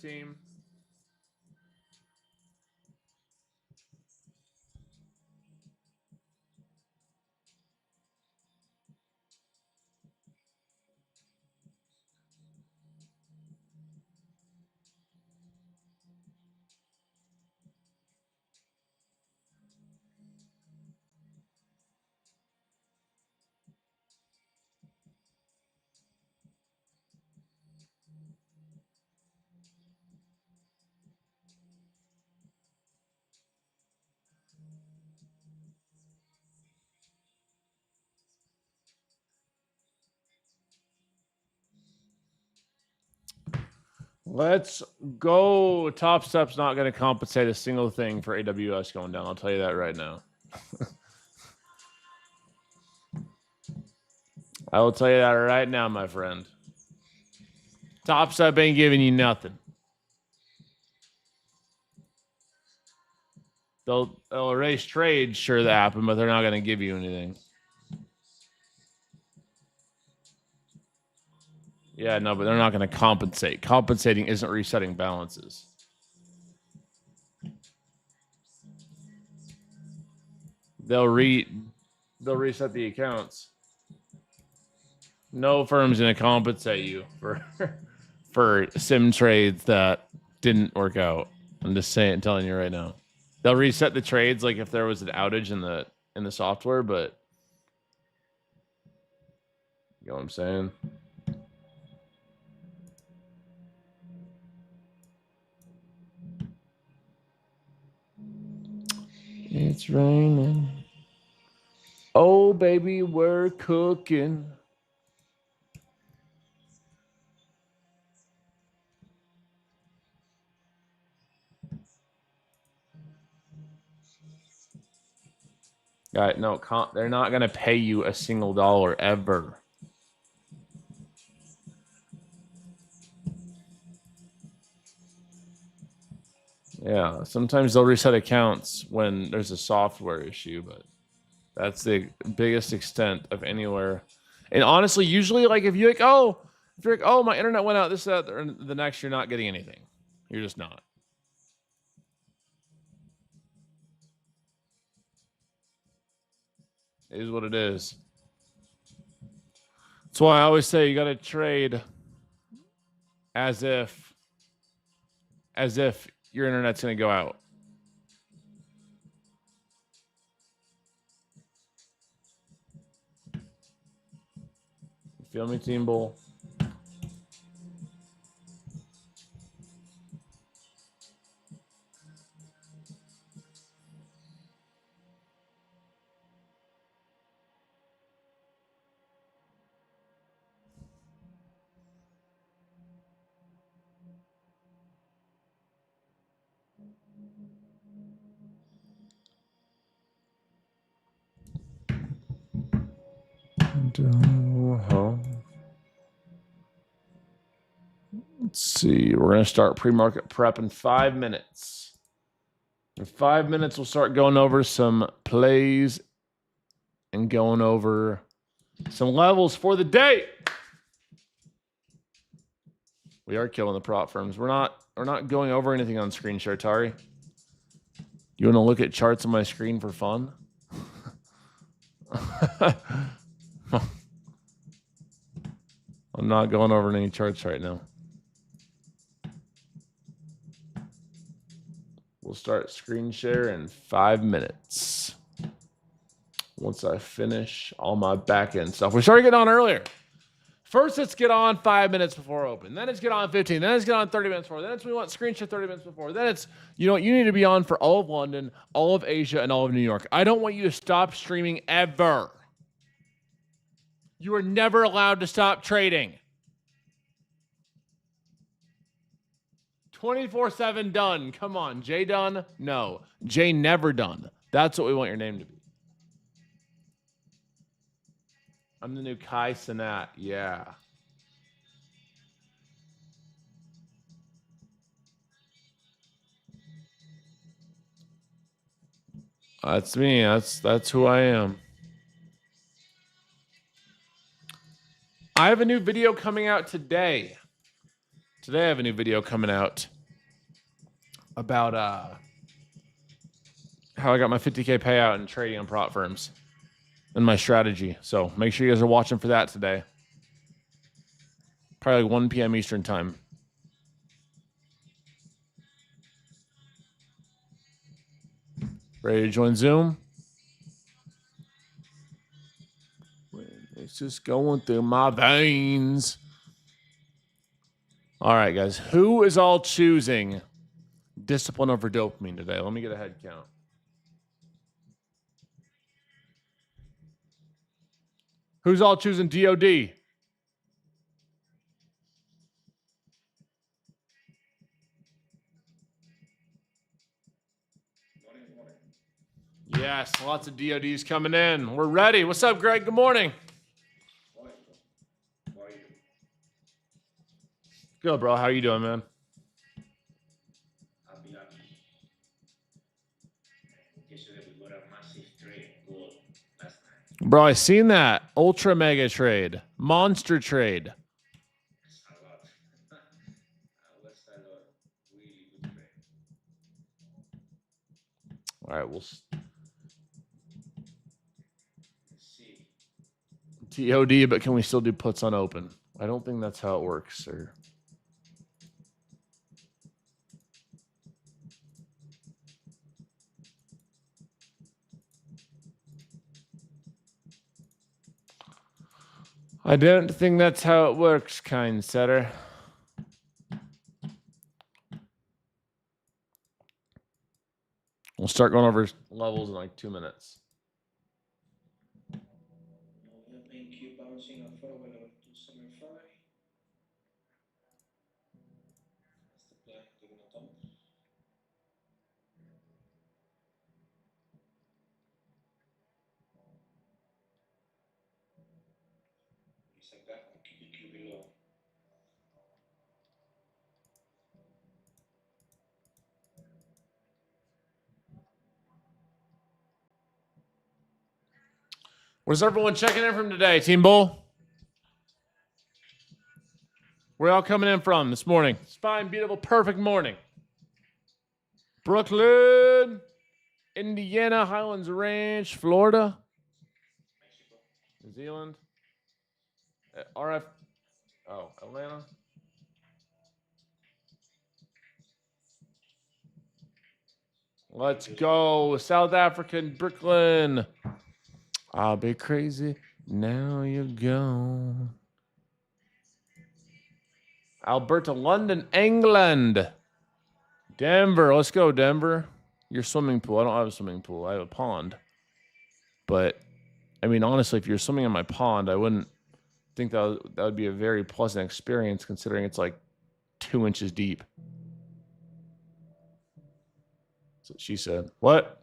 team. Let's go. Top Step's not going to compensate a single thing for AWS going down. I'll tell you that right now. I will tell you that right now, my friend. Top Step ain't giving you nothing. They'll erase trades, sure that happened, but they're not going to give you anything. Yeah, no, but they're not going to compensate. Compensating isn't resetting balances. They'll reset the accounts. No firm's going to compensate you for sim trades that didn't work out. I'm just telling you right now. They'll reset the trades like if there was an outage in the software, but you know what I'm saying? It's raining. Oh, baby, we're cooking. No, they're not going to pay you a single dollar ever. Yeah, sometimes they'll reset accounts when there's a software issue, but that's the biggest extent of anywhere. And honestly, usually, like if you're like, oh, my internet went out, this, that, the next, you're not getting anything. You're just not. It is what it is. That's why I always say you got to trade as if your internet's going to go out. You feel me, Team Bull? Let's see. We're going to start pre-market prep in 5 minutes. In 5 minutes, we'll start going over some plays and going over some levels for the day. We are killing the prop firms. We're not going over anything on screen share, Tari. You want to look at charts on my screen for fun? I'm not going over any charts right now. We'll start screen share in 5 minutes. Once I finish all my back end stuff. We started getting on earlier. First, let's get on 5 minutes before open. Then it's get on 15. Then it's get on 30 minutes before. Then we want screen share 30 minutes before. Then it's, you need to be on for all of London, all of Asia, and all of New York. I don't want you to stop streaming ever. You are never allowed to stop trading. 24/7 done. Come on. Jdun? No. J never done. That's what we want your name to be. I'm the new Kai Cenat. Yeah. That's me. That's who I am. I have a new video coming out today. Today I have a new video coming out about how I got my 50K payout in trading on prop firms and my strategy. So make sure you guys are watching for that today. Probably like 1 p.m. Eastern time. Ready to join Zoom? It's just going through my veins. All right, guys. Who is all choosing discipline over dopamine today? Let me get a head count. Who's all choosing DOD? Yes, lots of DODs coming in. We're ready. What's up, Greg? Good morning. Good, bro. How you doing, man? Bro, I seen that. Ultra mega trade. Monster trade. All right, we'll TOD, but can we still do puts on open? I don't think that's how it works, sir. I don't think that's how it works, kind setter. We'll start going over levels in like 2 minutes. Where's everyone checking in from today, Team Bull? Where y'all coming in from this morning? It's fine, beautiful, perfect morning. Brooklyn, Indiana, Highlands Ranch, Florida, New Zealand, RF, Atlanta. Let's go, South African, Brooklyn. I'll be crazy. Now you're gone. Alberta, London, England. Denver. Let's go, Denver. Your swimming pool. I don't have a swimming pool. I have a pond. But, I mean, honestly, if you're swimming in my pond, I wouldn't think that would be a very pleasant experience considering it's like 2 inches deep. That's what she said. What?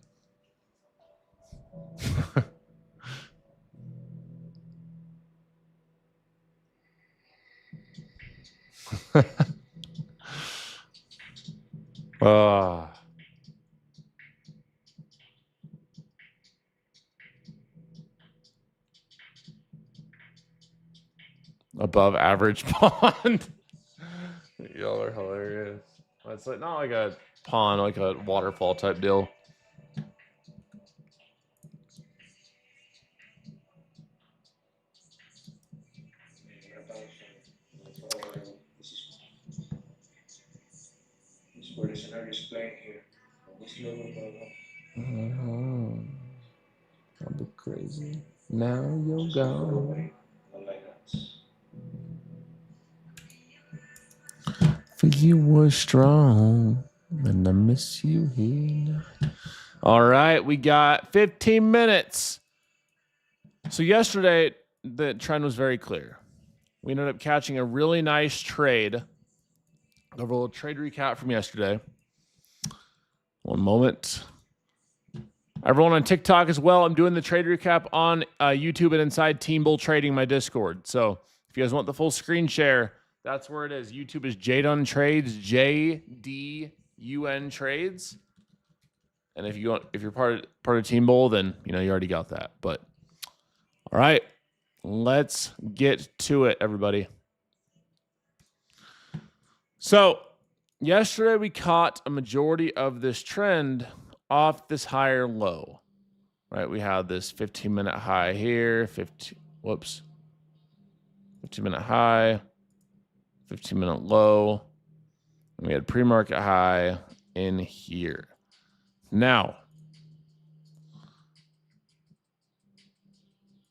Above average pond. Y'all are hilarious. It's like not like a pond, like a waterfall type deal. This is where the scenario is playing here. I'll be crazy. Now you're gone. For you were strong, and I miss you here. All right, we got 15 minutes. So yesterday, the trend was very clear. We ended up catching a really nice trade. A little trade recap from yesterday. One moment. Everyone on TikTok as well. I'm doing the trade recap on YouTube and inside Team Bull Trading, my Discord. So if you guys want the full screen share, that's where it is. YouTube is Jdun Trades, JDUN Trades. And if you're part of Team Bull, then you already got that. But all right, let's get to it, everybody. So yesterday we caught a majority of this trend off this higher low, right? We had this 15-minute high here, 15-minute high, 15-minute low, and we had pre-market high in here. Now,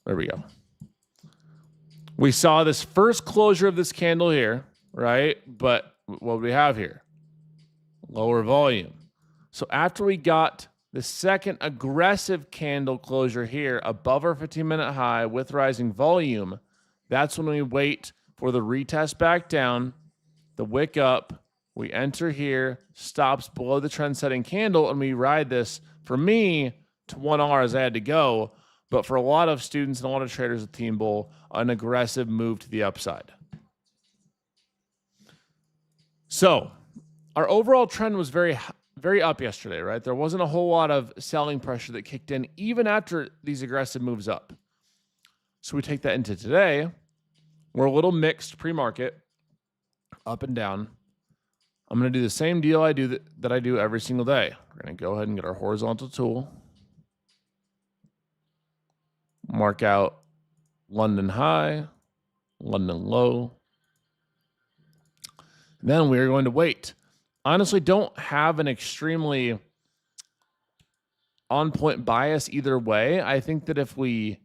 there we go. We saw this first closure of this candle here, right? But what do we have here? Lower volume. So after we got the second aggressive candle closure here above our 15-minute high with rising volume, that's when we wait for the retest back down, the wick up, we enter here, stops below the trend-setting candle, and we ride this, for me, to 1R as I had to go. But for a lot of students and a lot of traders with Team Bull, an aggressive move to the upside. So our overall trend was very up yesterday, right? There wasn't a whole lot of selling pressure that kicked in even after these aggressive moves up. So we take that into today. We're a little mixed pre-market, up and down. I'm going to do the same deal I do that I do every single day. We're going to go ahead and get our horizontal tool. Mark out London high, London low. Then we're going to wait. Honestly, don't have an extremely on-point bias either way. I think that if we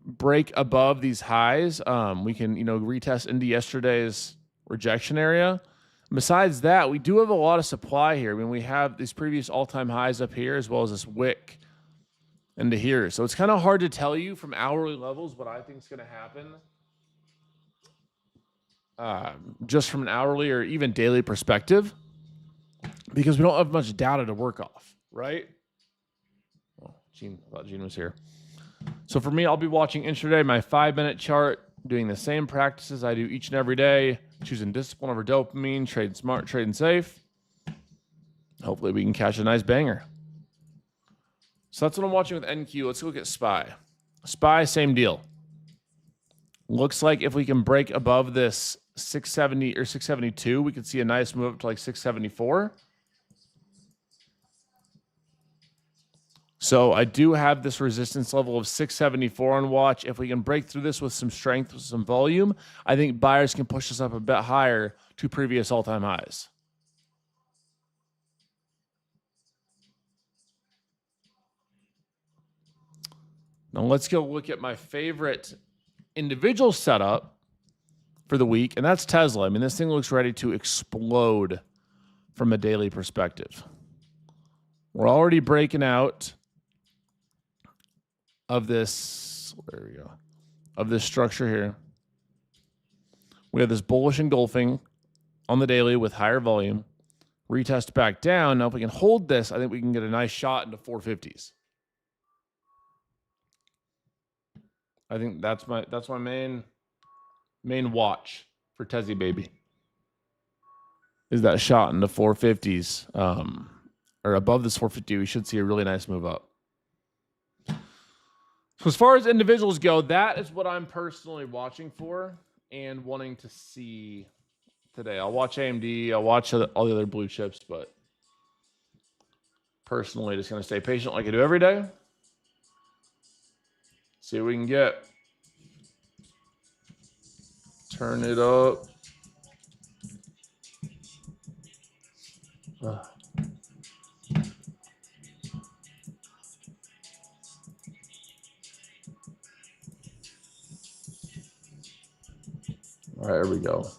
break above these highs, we can, retest into yesterday's rejection area. Besides that, we do have a lot of supply here. I mean, we have these previous all-time highs up here as well as this wick into here. So it's kind of hard to tell you from hourly levels what I think is going to happen. Just from an hourly or even daily perspective, because we don't have much data to work off, right? Well, I thought Gene was here. So for me, I'll be watching intraday, my 5-minute chart, doing the same practices I do each and every day, choosing discipline over dopamine, trading smart, trading safe. Hopefully we can catch a nice banger. So that's what I'm watching with NQ. Let's look at SPY. SPY, same deal. Looks like if we can break above this 670 or 672, we could see a nice move up to like 674. So I do have this resistance level of 674 on watch. If we can break through this with some strength, with some volume, I think buyers can push us up a bit higher to previous all-time highs. Now let's go look at my favorite individual setup for the week, and that's Tesla. I mean, this thing looks ready to explode from a daily perspective. We're already breaking out of this, there we go, of this structure here. We have this bullish engulfing on the daily with higher volume. Retest back down. Now, if we can hold this, I think we can get a nice shot into 450s. I think that's my main watch for Tezzy Baby. Is that shot into 450s or above this 450? We should see a really nice move up. So as far as individuals go, that is what I'm personally watching for and wanting to see today. I'll watch AMD. I'll watch all the other blue chips, but personally, just going to stay patient like I do every day. See what we can get. Turn it up. All right, here we go.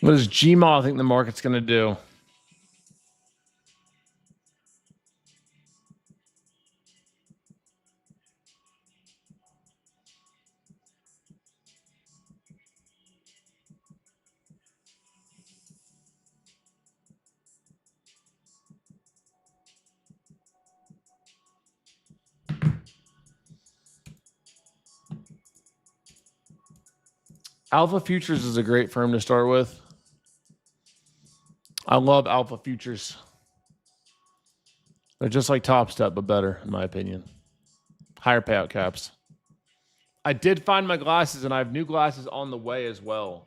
What does GMAW think the market's going to do? Alpha Futures is a great firm to start with. I love Alpha Futures. They're just like Top Step, but better, in my opinion. Higher payout caps. I did find my glasses, and I have new glasses on the way as well.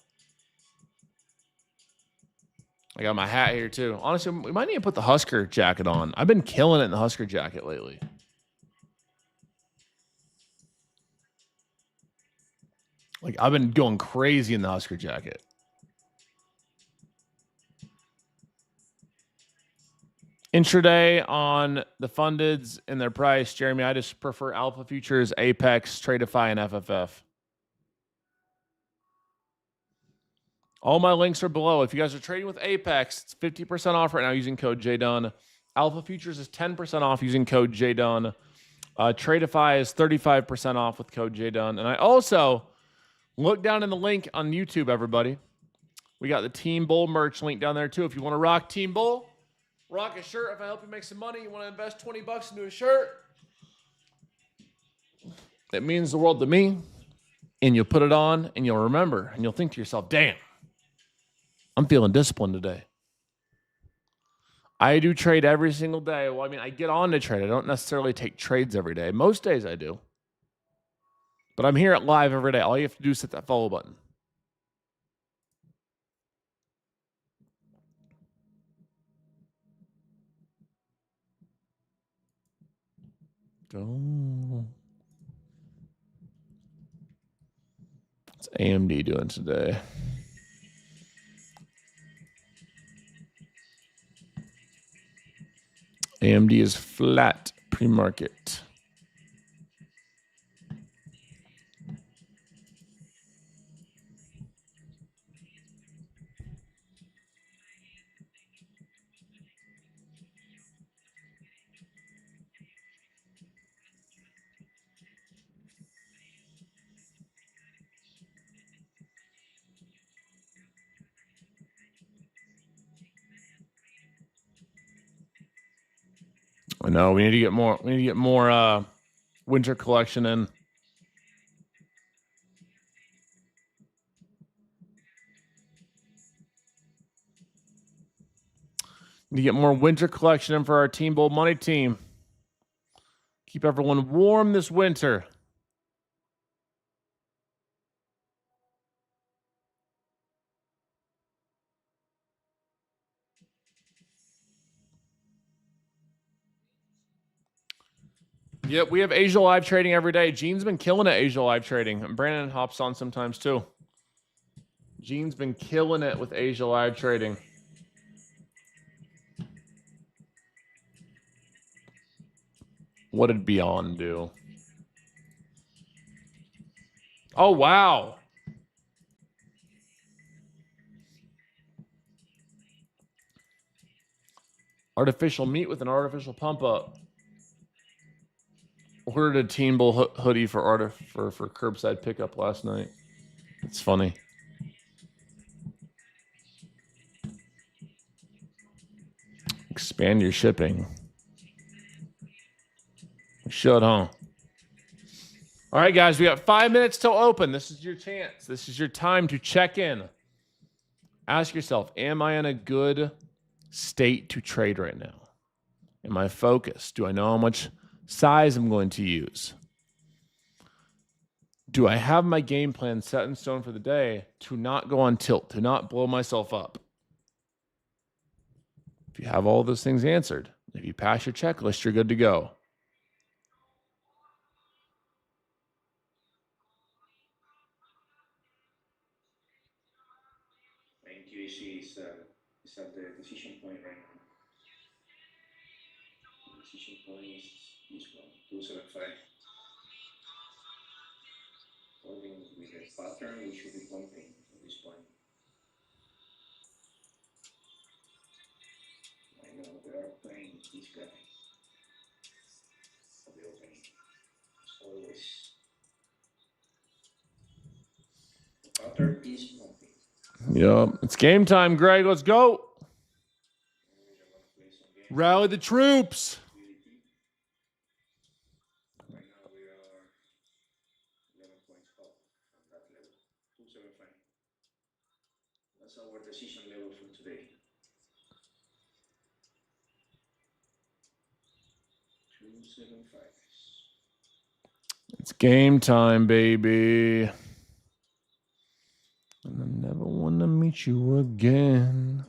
I got my hat here, too. Honestly, we might need to put the Husker jacket on. I've been killing it in the Husker jacket lately. Like, I've been going crazy in the Husker jacket. Intraday on the fundeds and their price. Jeremy, I just prefer Alpha Futures, Apex, Tradeify, and FFF. All my links are below. If you guys are trading with Apex, it's 50% off right now using code Jdun. Alpha Futures is 10% off using code Jdun. Tradeify is 35% off with code Jdun. And I also look down in the link on YouTube, everybody. We got the Team Bull merch link down there too. If you want to rock Team Bull, rock a shirt. If I help you make some money, you want to invest 20 bucks into a shirt, it means the world to me. And you'll put it on and you'll remember and you'll think to yourself, damn, I'm feeling disciplined today. I do trade every single day. Well, I mean, I get on to trade. I don't necessarily take trades every day. Most days I do. But I'm here at live every day. All you have to do is hit that follow button. What's AMD doing today? AMD is flat pre-market. I know we need to get more. We need to get more winter collection in. Need to get more winter collection in for our Team Bull Money team. Keep everyone warm this winter. Yep, we have Asia Live trading every day. Gene's been killing it, Asia Live trading. And Brandon hops on sometimes too. Gene's been killing it with Asia Live trading. What did Beyond do? Oh, wow. Artificial meat with an artificial pump up. Ordered a Team Bull hoodie for curbside pickup last night. It's funny. Expand your shipping. Should, huh? All right, guys, we got 5 minutes till open. This is your chance. This is your time to check in. Ask yourself, am I in a good state to trade right now? Am I focused? Do I know how much size I'm going to use? Do I have my game plan set in stone for the day to not go on tilt, to not blow myself up? If you have all those things answered, if you pass your checklist, you're good to go. Intuition is at the decision point right now. The decision point is this one, 275. Holding with a pattern, we should be pumping at this point. I know they are playing this guy at the opening. As always. The pattern is pumping. Yep. It's game time, Greg. Let's go. Rally the troops. Right now we are 11 points up from that level. 275. That's our decision level for today. 275. It's game time, baby. And I never want to meet you again.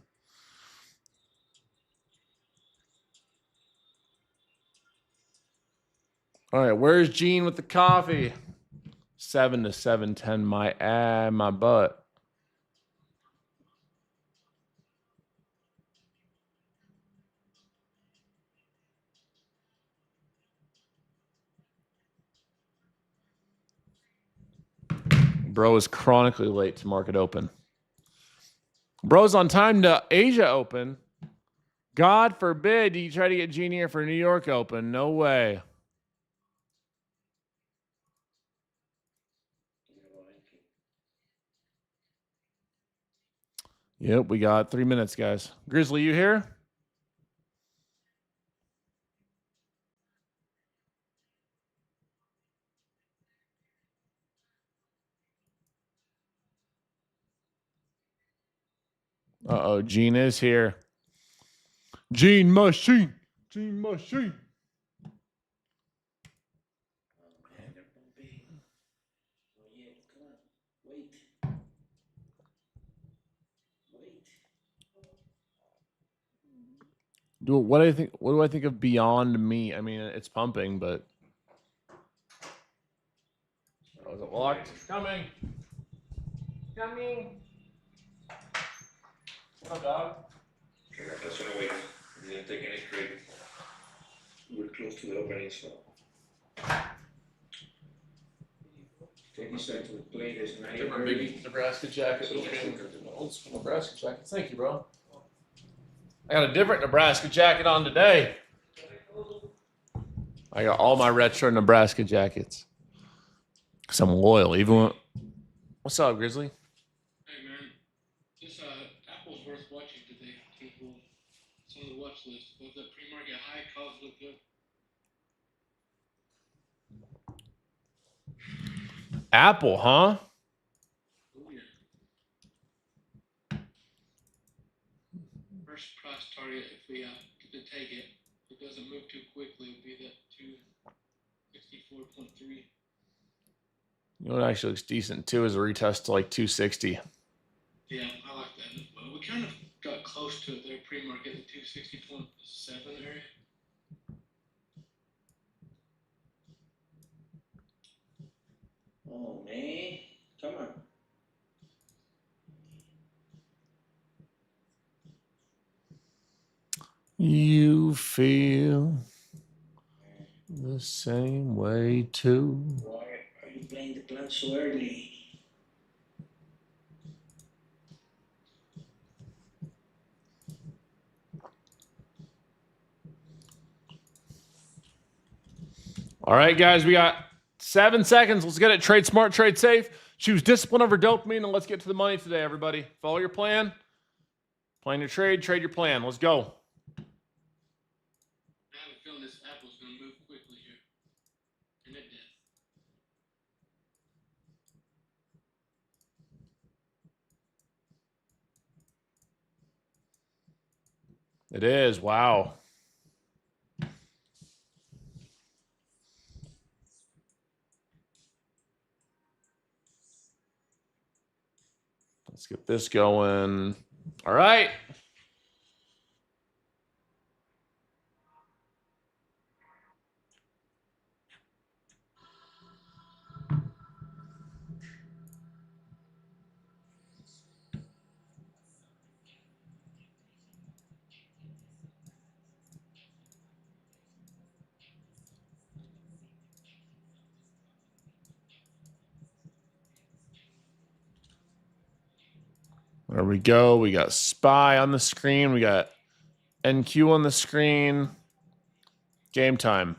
All right, where's Gene with the coffee? 7 to 7:10. My butt. Bro is chronically late to market open. Bro's on time to Asia Open. God forbid you try to get Gene here for New York Open. No way. Yep, we got 3 minutes, guys. Grizzly, you here? Uh-oh, Gene is here. Gene Machine. Gene Machine. Oh man, they're bumping. Oh yeah, come on. Wait. What do I think of Beyond Me? I mean, it's pumping, but oh, is it locked? Coming. Coming. Come on, dog. Okay, that's gonna wait. Didn't take any straight. We're close to the opening, so. They decide to play this night. My big Nebraska jacket. Old school Nebraska jackets. Thank you, bro. I got a different Nebraska jacket on today. I got all my retro Nebraska jackets. Cause I'm loyal. Even when... What's up, Grizzly? Hey man, this Apple's worth watching today. People, it's on the watch list. Both the pre-market high, calls look good. Apple, huh? Oh yeah. First price target, if we get to take it, if it doesn't move too quickly, would be that 264.3. You know what actually looks decent too is a retest to like 260. Yeah, I like that as well. We kind of got close to it there pre-market, the 260.7 area. Oh man, come on. You feel the same way too. Why are you playing the plan so early? All right, guys, we got 7 seconds. Let's get it. Trade smart, trade safe. Choose discipline over dopamine, and let's get to the money today, everybody. Follow your plan. Plan your trade your plan. Let's go. I have a feeling this Apple's going to move quickly here. And it did. It is. Wow. Let's get this going. All right. There we go. We got SPY on the screen. We got NQ on the screen. Game time.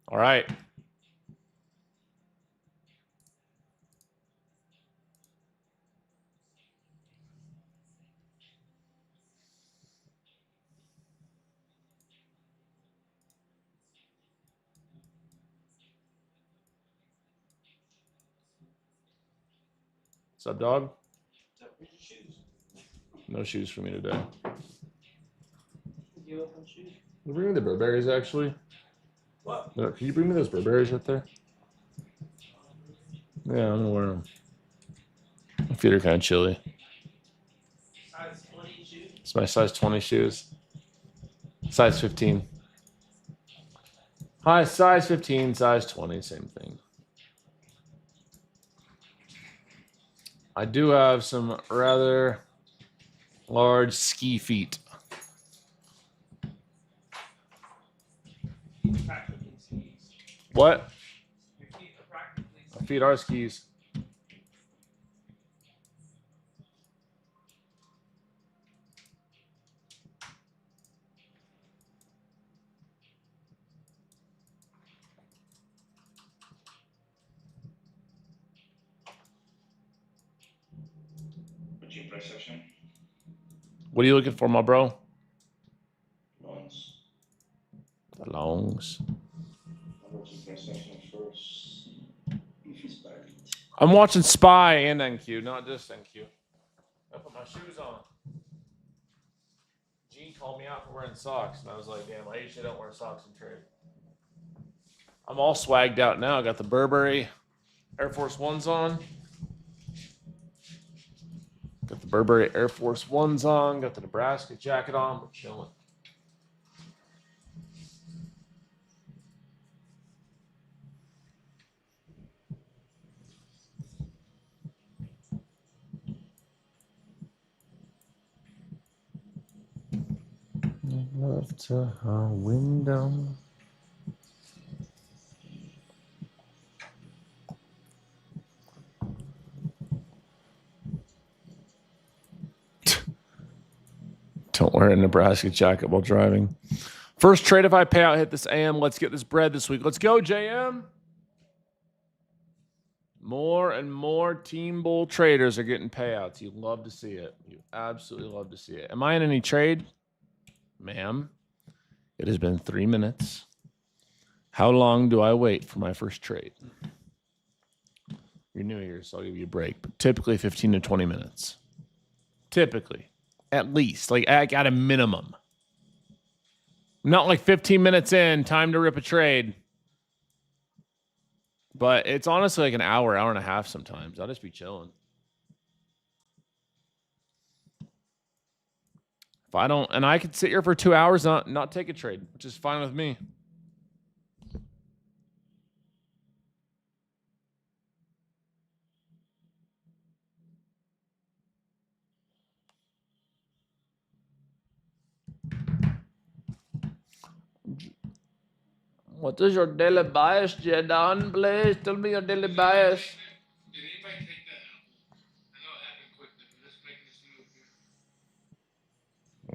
All right. What's up, dog? No shoes for me today. Can you bring me the Burberrys, actually? What? Can you bring me those Burberrys right there? Yeah, I'm gonna wear them. My feet are kind of chilly. Size 20 shoes. It's my size 20 shoes. Size 15. Hi, size 15, size 20, same thing. I do have some rather large ski feet. Practically skis. What? Your feet are practically My skis. feet are skis. Watching press session. What are you looking for, my bro? Longs. The longs. I'm watching press session first. If it's valid. I'm watching Spy and NQ, not just NQ. I put my shoes on. Gene called me out for wearing socks, and I was like, damn, I usually don't wear socks in trade. I'm all swagged out now. I got the Burberry Air Force Ones on. Got the Burberry Air Force Ones on. Got the Nebraska jacket on. We're chilling. Love to her window. Don't wear a Nebraska jacket while driving. First trade if I pay out, hit this AM. Let's get this bread this week. Let's go, JM. More and more Team Bull traders are getting payouts. You love to see it. You absolutely love to see it. Am I in any trade? Ma'am, it has been 3 minutes. How long do I wait for my first trade? You're new here, so I'll give you a break. But typically 15 to 20 minutes. Typically. At least. Like at a minimum. Not like 15 minutes in, time to rip a trade. But it's honestly like an hour, hour and a half sometimes. I'll just be chilling. If I don't, and I could sit here for 2 hours, not take a trade, which is fine with me. What is your daily bias, Jdun? Please tell me your daily bias. Did anybody take that apple? I know it happened quickly, but let's make this move here.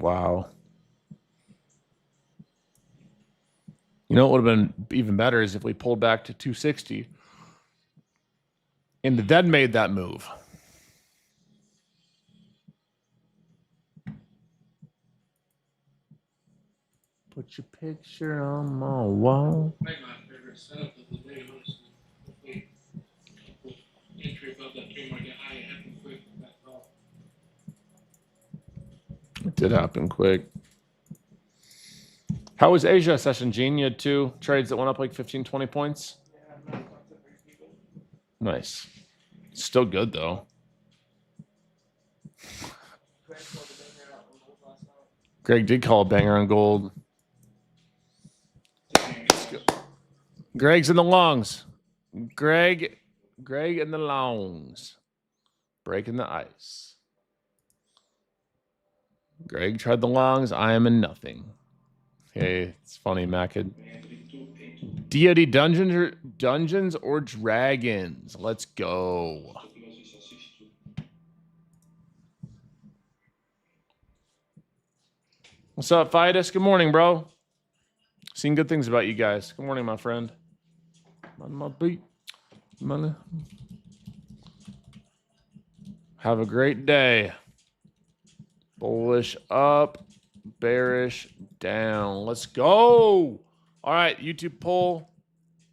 Wow. You know what would have been even better is if we pulled back to 260 and then made that move. Put your picture on my wall. Probably my favorite setup of the day, honestly. Hopefully, entry above that pre-market high, it happened quick. That call. It did happen quick. How was Asia session, Gene? You had 2 trades that went up like 15, 20 points. Yeah, Nice. Still good, though. Greg did call a banger on gold. Greg's in the longs. Greg in the longs. Breaking the ice. Greg tried the longs. I am in nothing. Hey, it's funny, Macid. DoD Dungeons or Dragons? Let's go. What's up, Fidus? Good morning, bro. Seen good things about you guys. Good morning, my friend. My beat. Have a great day. Bullish up, bearish down. Let's go. All right, YouTube poll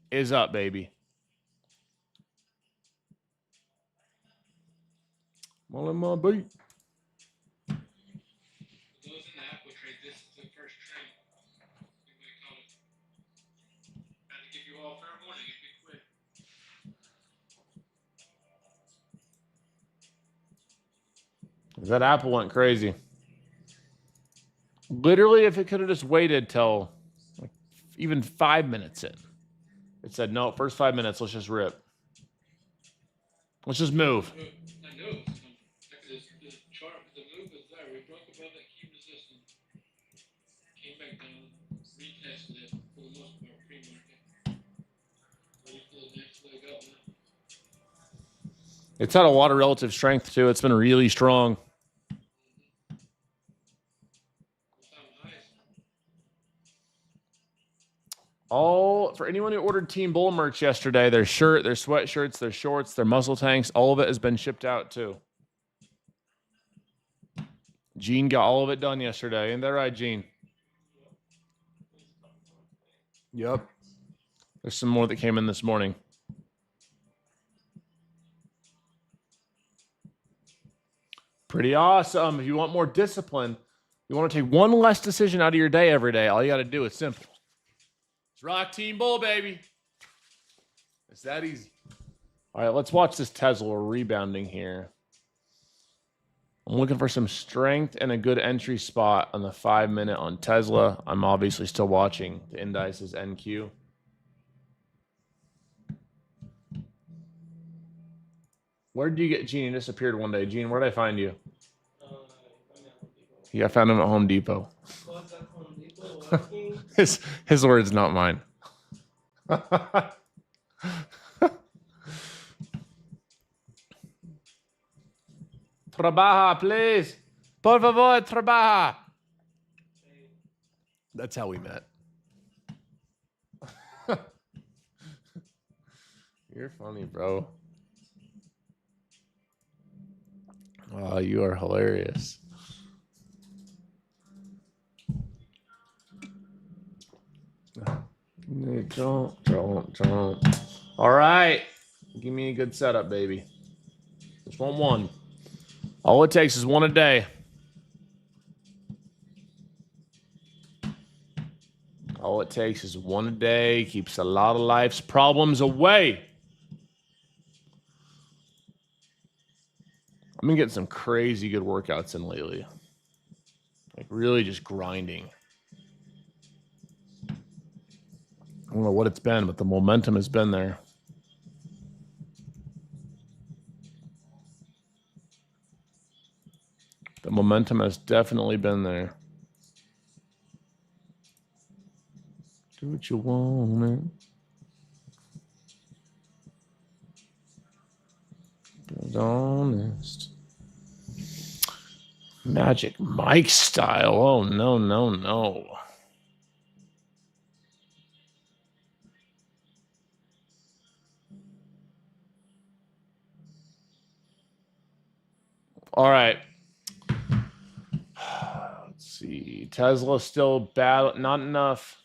is up, baby. Well, my beat. Those in the Apple trade, this is the first trade. Anybody caught it? Trying to give you all fair warning. It'd be quick. That Apple went crazy. Literally, if it could have just waited till like even 5 minutes in, it said, no, first 5 minutes, let's just rip. Let's just move. I know it's coming. The chart, the move was there. We broke above that key resistance, came back down, retested it for the most part, pre-market. Ready for the next leg up now. It's had a lot of relative strength, too. It's been really strong. All for anyone who ordered Team Bull merch yesterday, their shirt, their sweatshirts, their shorts, their muscle tanks, all of it has been shipped out too. Gene got all of it done yesterday. Ain't that right, Gene? Yep. There's some more that came in this morning. Pretty awesome. If you want more discipline, you want to take one less decision out of your day every day, all you got to do is simple. Rock Team Bull, baby. It's that easy. All right, let's watch this Tesla. We're rebounding here. I'm looking for some strength and a good entry spot on the 5 minute on Tesla. I'm obviously still watching the indices NQ. Where did you get Gene? He disappeared one day. Gene, where did I find you? Yeah, I found him at Home Depot. His words, not mine. Trabaja, please. Por favor, trabaja. That's how we met. You're funny, bro. Oh, you are hilarious. Don't. All right. Give me a good setup, baby. Just want one. All it takes is one a day. All it takes is one a day. Keeps a lot of life's problems away. I've been getting some crazy good workouts in lately. Like really just grinding. I don't know what it's been, but the momentum has been there. The momentum has definitely been there. Do what you want, man. Be honest. Magic Mike style. Oh, no. All right. Let's see. Tesla still bad. Not enough.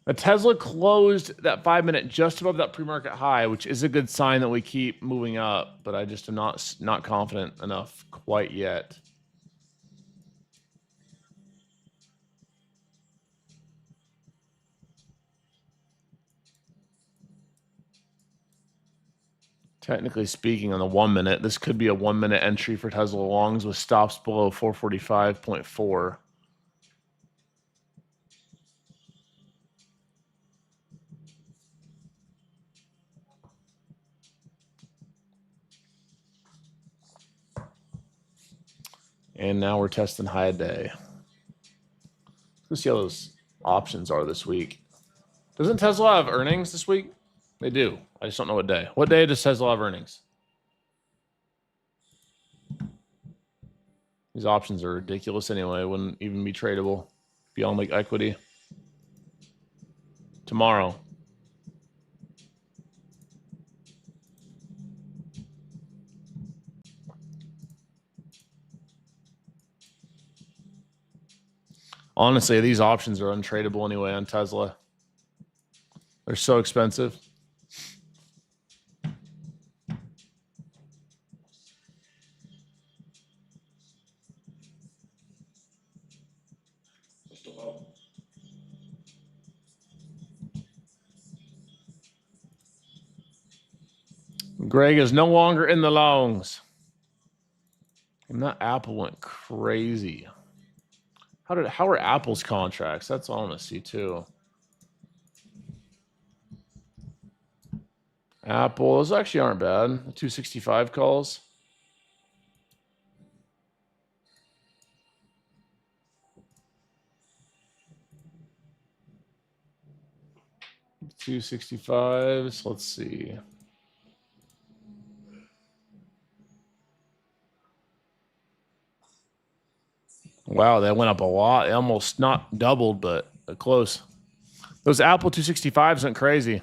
The Tesla closed that 5 minute just above that pre-market high, which is a good sign that we keep moving up, but I just am not confident enough quite yet. Technically speaking, on the 1 minute, this could be a 1 minute entry for Tesla longs with stops below 445.4. And now we're testing high a day. Let's see how those options are this week. Doesn't Tesla have earnings this week? They do. I just don't know what day. What day does Tesla have earnings? These options are ridiculous anyway. Wouldn't even be tradable beyond like equity. Tomorrow. Honestly, these options are untradeable anyway on Tesla. They're so expensive. Greg is no longer in the longs. And that Apple went crazy. How are Apple's contracts? That's all I want to see too. Apple, those actually aren't bad. 265 calls. $265s. Let's see. Wow, that went up a lot. It almost not doubled, but close. Those Apple 265s went crazy.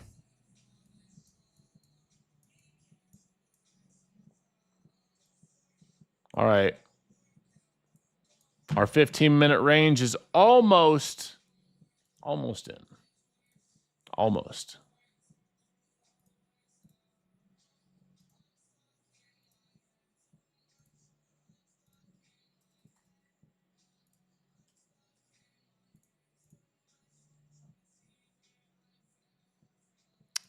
All right. Our 15-minute range is almost in. Almost.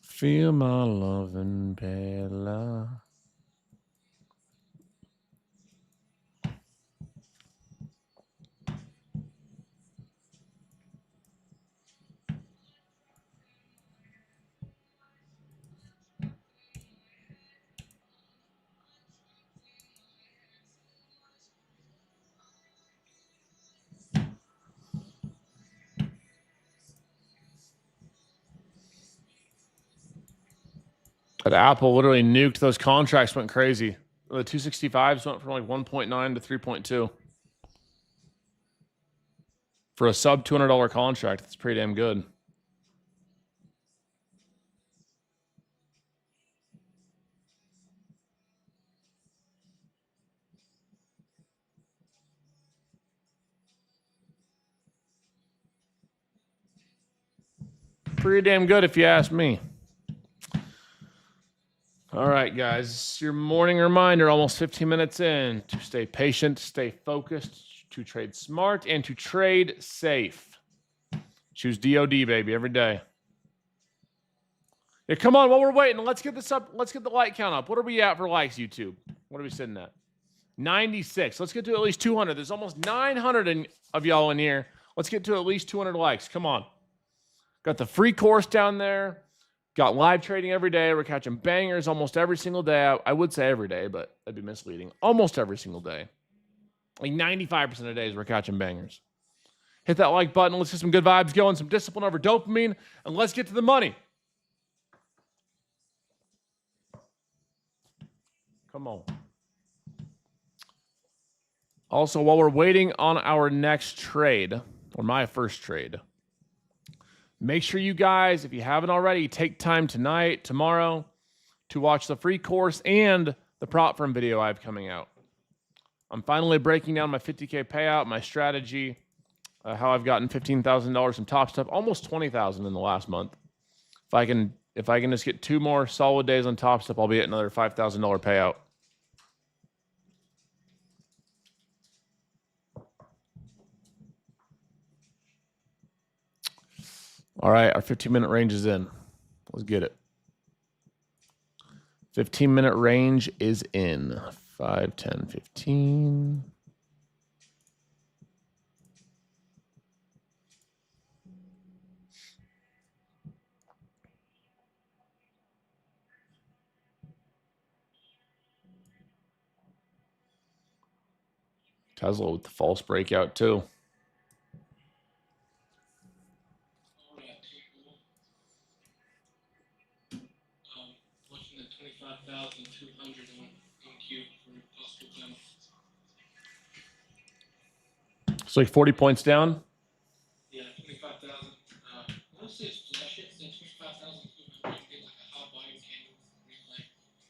Feel my loving Bella. But Apple literally nuked those contracts, went crazy. The 265s went from like 1.9 to 3.2. For a sub $200 contract, that's pretty damn good. Pretty damn good if you ask me. All right, guys. Your morning reminder, almost 15 minutes in, to stay patient, stay focused, to trade smart, and to trade safe. Choose DOD, baby, every day. Yeah, come on, while we're waiting, let's get this up. Let's get the like count up. What are we at for likes, YouTube? What are we sitting at? 96. Let's get to at least 200. There's almost 900 of y'all in here. Let's get to at least 200 likes. Come on. Got the free course down there. Got live trading every day. We're catching bangers almost every single day. I would say every day, but that'd be misleading. Almost every single day. Like 95% of days we're catching bangers. Hit that like button. Let's get some good vibes going, some discipline over dopamine, and let's get to the money. Come on. Also, while we're waiting on our next trade, or my first trade, make sure you guys, if you haven't already, take time tonight, tomorrow, to watch the free course and the prop firm video I have coming out. I'm finally breaking down my 50K payout, my strategy, how I've gotten $15,000 from Top Step, almost $20,000 in the last month. If I can just get 2 more solid days on Top Step, I'll be at another $5,000 payout. All right, our 15-minute range is in. Let's get it. 15-minute range is in. 5, 10, 15. Tesla with the false breakout too. Watching the 25,200 on Q for possible time. It's like 40 points down. Yeah, 25,000. Let's see, it's flash it. So 25,200 get like a hot volume candle replay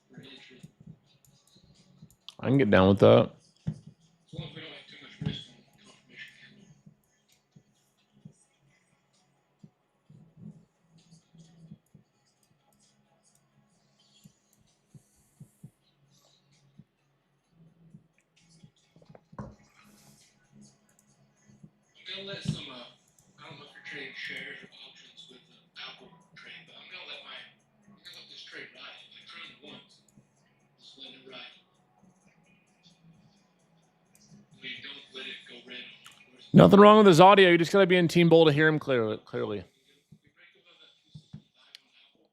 for an entry. I can get down with that. As long as we don't have too much risk on confirmation candle. I'm gonna let some. I don't know if you're trading shares or options with the Apple trade, but I'm gonna let this trade ride. Like trying it once, just letting it ride. Nothing wrong with his audio. You just got to be in Team Bowl to hear him clearly.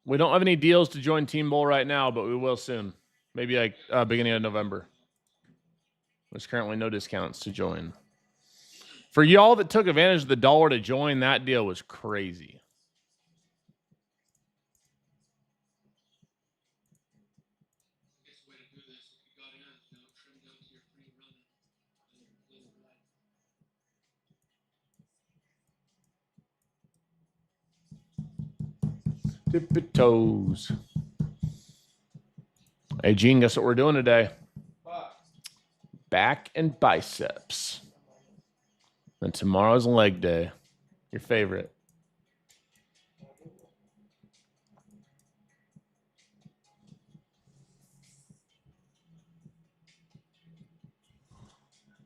We don't have any deals to join Team Bowl right now, but we will soon. Maybe like beginning of November. There's currently no discounts to join. For y'all that took advantage of the $1 to join, that deal was crazy. I guess the way to do this, if you got in, trim down to your free run and let it ride. Tip it toes. Hey, Gene, guess what we're doing today? Back and biceps. And tomorrow's leg day. Your favorite.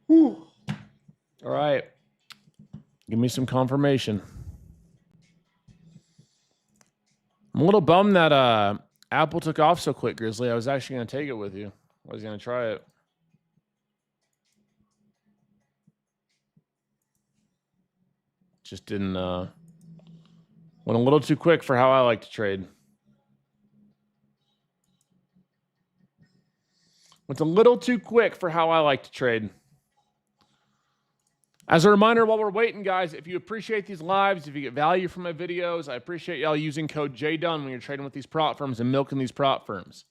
Whew. All right. Give me some confirmation. I'm a little bummed that Apple took off so quick, Grizzly. I was actually going to take it with you. I was going to try it. Just didn't went a little too quick for how I like to trade. Went a little too quick for how I like to trade. As a reminder, while we're waiting, guys, if you appreciate these lives, if you get value from my videos, I appreciate y'all using code Jdun when you're trading with these prop firms and milking these prop firms.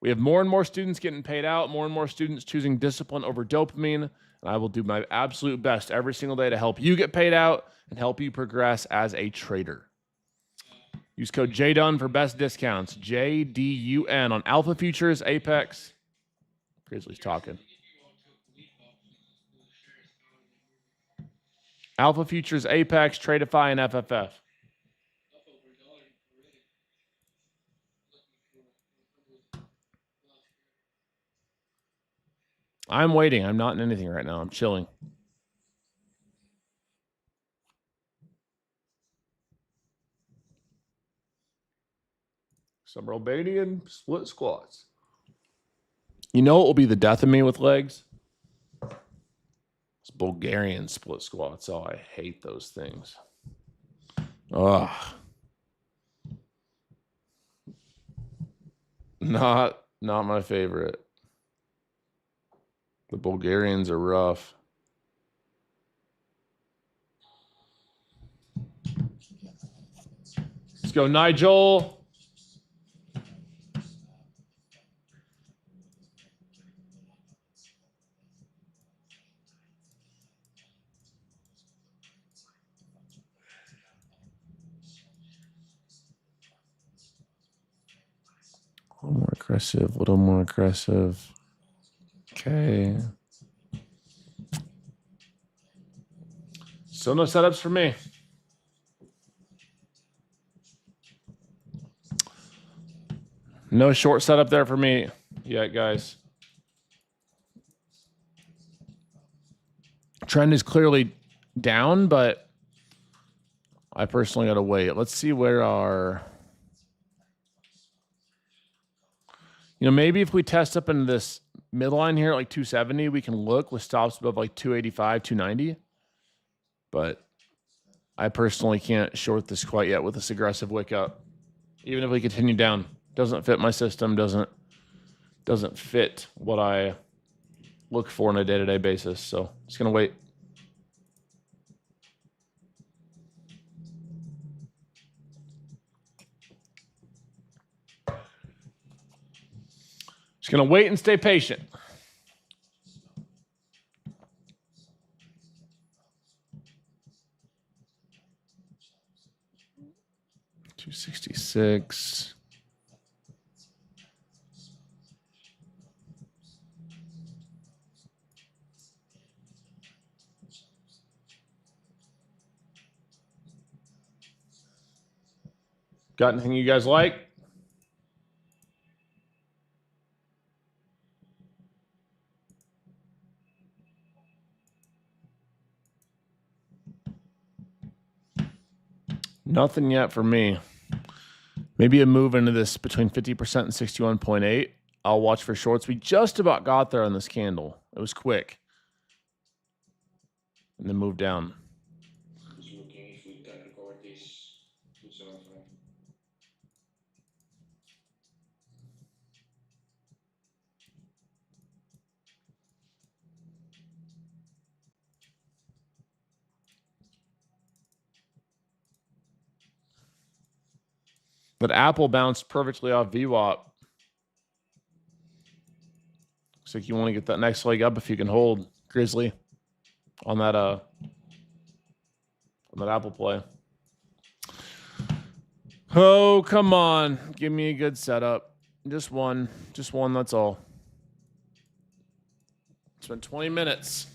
We have more and more students getting paid out, more and more students choosing discipline over dopamine, and I will do my absolute best every single day to help you get paid out and help you progress as a trader. Use code Jdun for best discounts, JDUN on Alpha Futures, Apex. Grizzly's talking. Alpha Futures, Apex, Tradeify, and FFF. I'm waiting. I'm not in anything right now. I'm chilling. Some Albanian split squats. You know what will be the death of me with legs? It's Bulgarian split squats. Oh, I hate those things. Ugh. Not my favorite. The Bulgarians are rough. Let's go, Nigel. A little more aggressive, a little more aggressive. Okay. So no setups for me. No short setup there for me yet, guys. Trend is clearly down, but I personally got to wait. Let's see where our... maybe if we test up into this midline here at like 270, we can look with stops above like 285, 290. But I personally can't short this quite yet with this aggressive wick up. Even if we continue down. Doesn't fit my system, doesn't fit what I look for on a day-to-day basis. So just going to wait. Just going to wait and stay patient. $266. Got anything you guys like? Nothing yet for me. Maybe a move into this between 50% and 61.8. I'll watch for shorts. We just about got there on this candle. It was quick. and then move down. Just looking if we can recover this 275. But Apple bounced perfectly off VWAP. Looks like you want to get that next leg up if you can hold Grizzly on that Apple play. Oh, come on. Give me a good setup. Just one, that's all. It's been 20 minutes.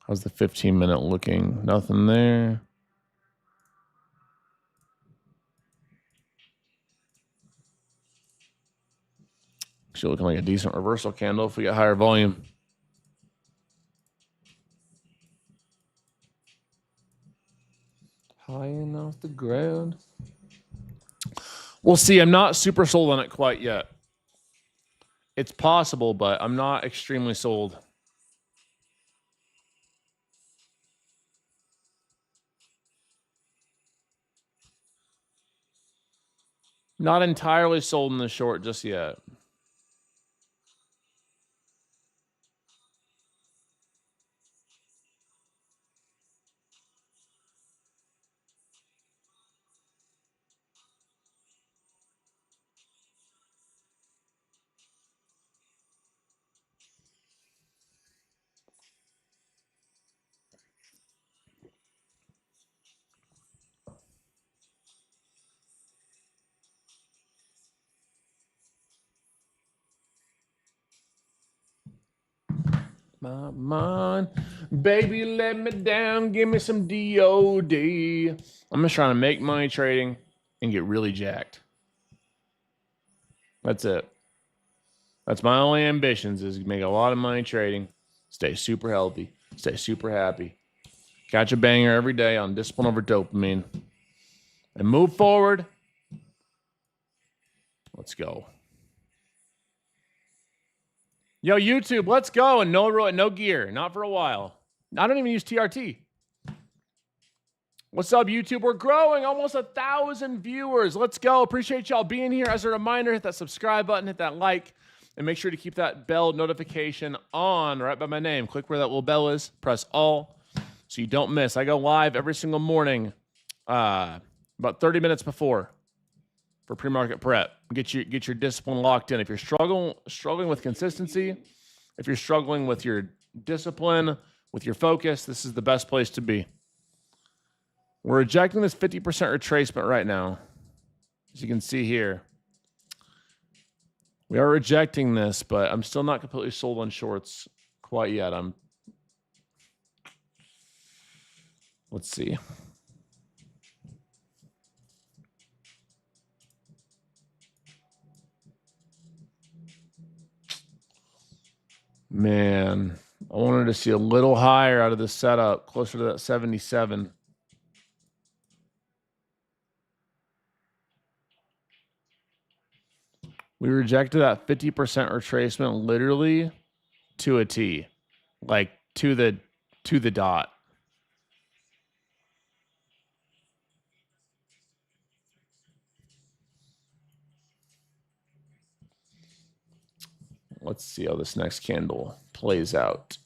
How's the 15-minute looking? Nothing there. Actually looking like a decent reversal candle if we get higher volume. High and off the ground. We'll see. I'm not super sold on it quite yet. It's possible, but I'm not extremely sold. Not entirely sold in the short just yet. My mind, baby, let me down. Give me some DOD. I'm just trying to make money trading and get really jacked. That's it. That's my only ambitions is make a lot of money trading, stay super healthy, stay super happy. Catch a banger every day on discipline over dopamine. And move forward. Let's go. Yo, YouTube, let's go. And no gear. Not for a while. I don't even use TRT. What's up, YouTube? We're growing. Almost 1,000 viewers. Let's go. Appreciate y'all being here. As a reminder, hit that subscribe button, hit that like, and make sure to keep that bell notification on right by my name. Click where that little bell is. Press all so you don't miss. I go live every single morning about 30 minutes before for pre-market prep. Get your discipline locked in. If you're struggling with consistency, if you're struggling with your discipline, with your focus, this is the best place to be. We're rejecting this 50% retracement right now. As you can see here. We are rejecting this, but I'm still not completely sold on shorts quite yet. Let's see. Man, I wanted to see a little higher out of this setup, closer to that 77. We rejected that 50% retracement literally to a T, like to the dot. Let's see how this next candle plays out.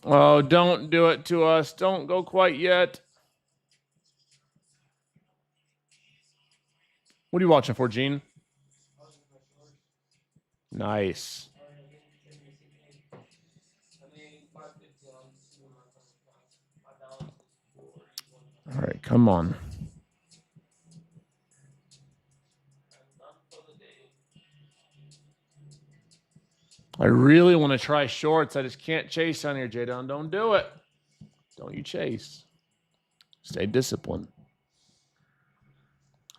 Oh, don't do it to us. Don't go quite yet. What are you watching for, Gene? Nice. All right, come on. I really want to try shorts. I just can't chase on here, Jdun. Don't do it. Don't you chase. Stay disciplined.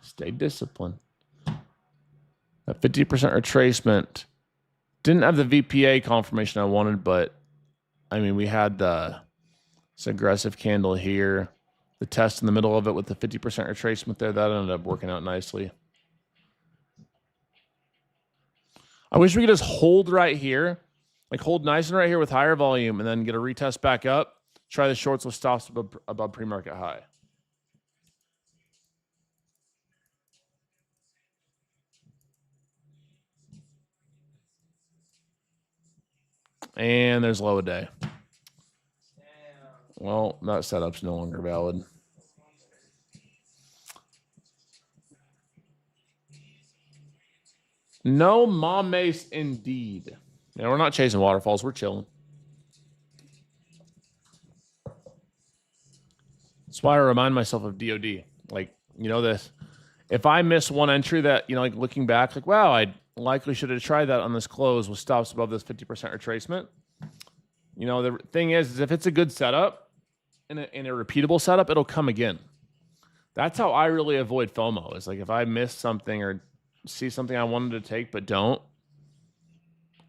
Stay disciplined. That 50% retracement didn't have the VPA confirmation I wanted, but I mean, we had this aggressive candle here. The test in the middle of it with the 50% retracement there, that ended up working out nicely. I wish we could just hold right here, like hold nice and right here with higher volume and then get a retest back up. Try the shorts with stops above pre-market high. And there's low a day. Well, that setup's no longer valid. No mom mace indeed. Yeah, we're not chasing waterfalls. We're chilling. That's why I remind myself of DOD. Like, you know, this. If I miss one entry that, you know, like looking back, like, wow, I likely should have tried that on this close with stops above this 50% retracement. You know, the thing is if it's a good setup and a repeatable setup, it'll come again. That's how I really avoid FOMO. Is like if I miss something or see something I wanted to take but don't,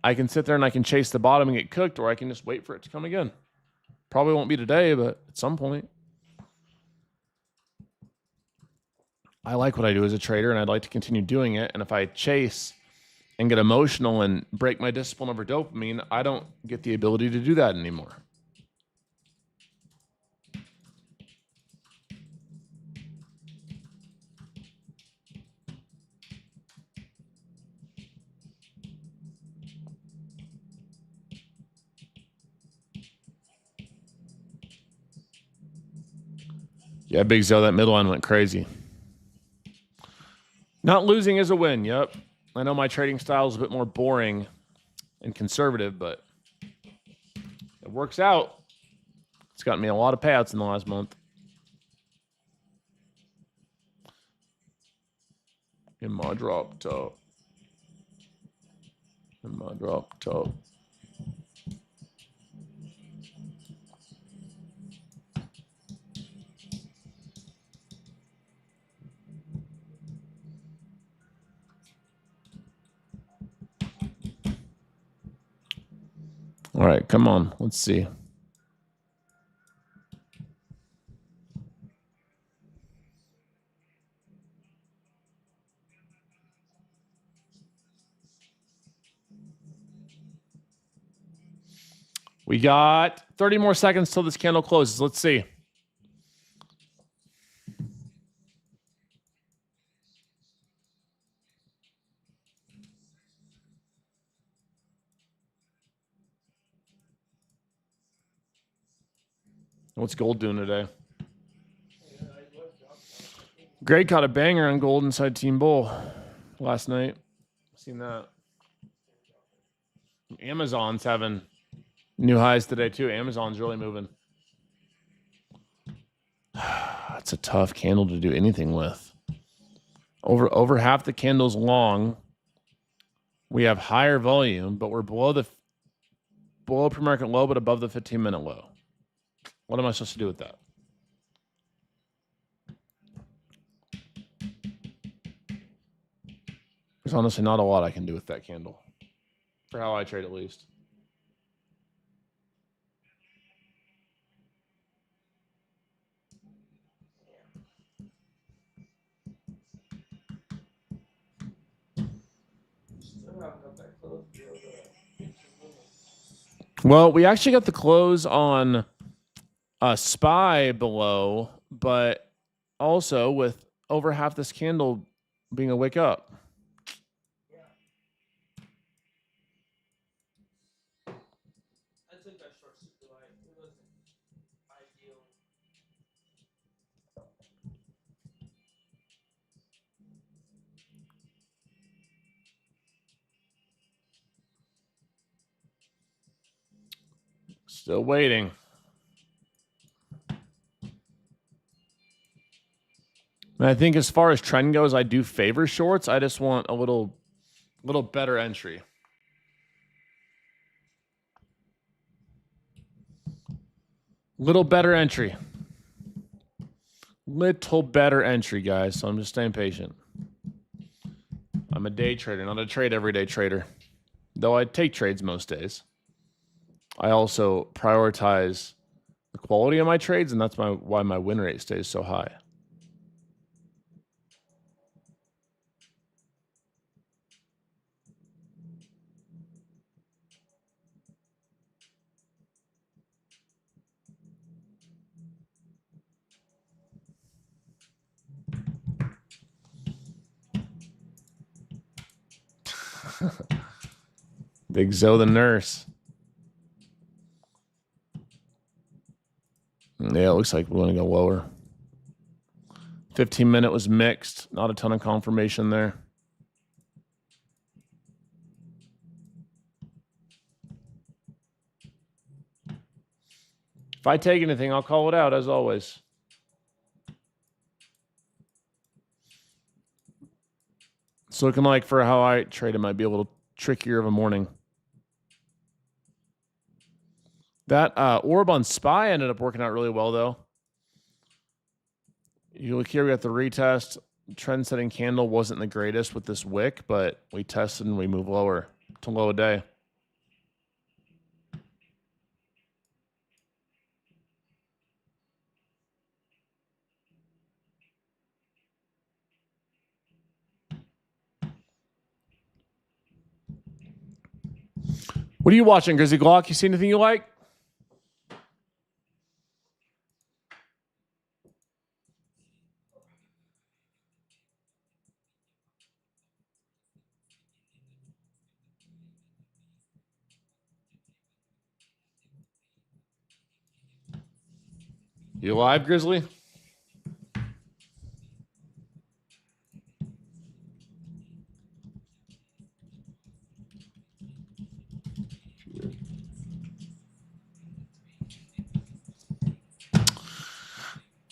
I can sit there and I can chase the bottom and get cooked, or I can just wait for it to come again. Probably won't be today, but at some point. I like what I do as a trader, and I'd like to continue doing it. And if I chase and get emotional and break my discipline over dopamine, I don't get the ability to do that anymore. Yeah, Big Zo, that middle line went crazy. Not losing is a win. Yep. I know my trading style is a bit more boring and conservative, but it works out. It's gotten me a lot of payouts in the last month. In my drop top. In my drop top. All right, come on. Let's see. We got 30 more seconds till this candle closes. Let's see. What's gold doing today? Greg caught a banger on gold inside Team Bull last night. Seen that. Amazon's having new highs today too. Amazon's really moving. It's a tough candle to do anything with. Over half the candle's long. We have higher volume, but we're below pre-market low, but above the 15-minute low. What am I supposed to do with that? There's honestly not a lot I can do with that candle. For how I trade, at least. Well, we actually got the close on SPY below, but also with over half this candle being a wake up. I took that short super light. It wasn't ideal. Still waiting. And I think as far as trend goes, I do favor shorts. I just want a little better entry. Little better entry. Little better entry, guys. So I'm just staying patient. I'm a day trader, not a trade everyday trader. Though I take trades most days. I also prioritize the quality of my trades, and that's why my win rate stays so high. Big Zoe the nurse. Yeah, it looks like we're going to go lower. 15-minute was mixed. Not a ton of confirmation there. If I take anything, I'll call it out, as always. It's looking like for how I trade, it might be a little trickier of a morning. That orb on SPY ended up working out really well, though. You look here, we got the retest. Trend-setting candle wasn't the greatest with this wick, but we tested and we move lower to low a day. What are you watching, Grizzly Glock? You see anything you like? You live, Grizzly?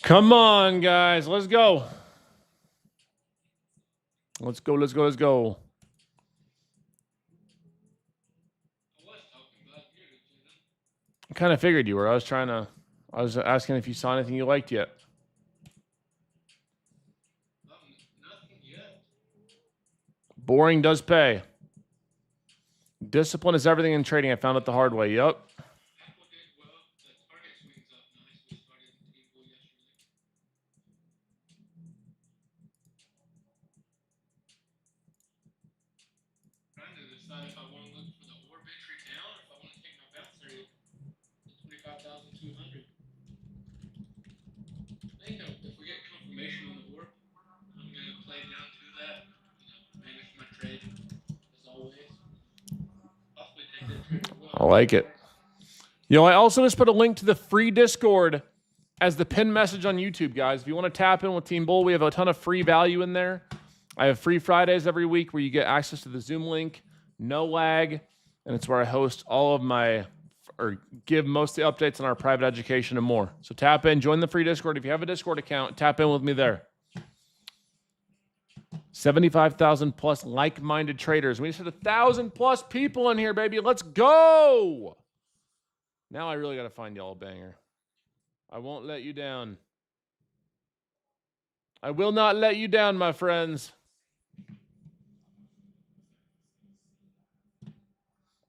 Come on, guys. Let's go. Let's go, let's go, let's go. I kind of figured you were. I was asking if you saw anything you liked yet. Nothing yet. Boring does pay. Discipline is everything in trading. I found it the hard way. Yep. Apple did well. The target swings up nice. We started in table yesterday. Trying to decide if I want to look for the orb entry down or if I want to take my bouncer at 25,200. I think if we get confirmation on the orb, I'm going to play down to that. Manage my trade as always. Possibly take that trade as well. I like it. You know, I also just put a link to the free Discord as the pinned message on YouTube, guys. If you want to tap in with Team Bull, we have a ton of free value in there. I have free Fridays every week where you get access to the Zoom link, no lag, and it's where I host all of my, or give most of the updates on our private education and more. So tap in, join the free Discord. If you have a Discord account, tap in with me there. 75,000 plus like-minded traders. We just had 1,000 plus people in here, baby. Let's go. Now I really got to find y'all a banger. I won't let you down. I will not let you down, my friends.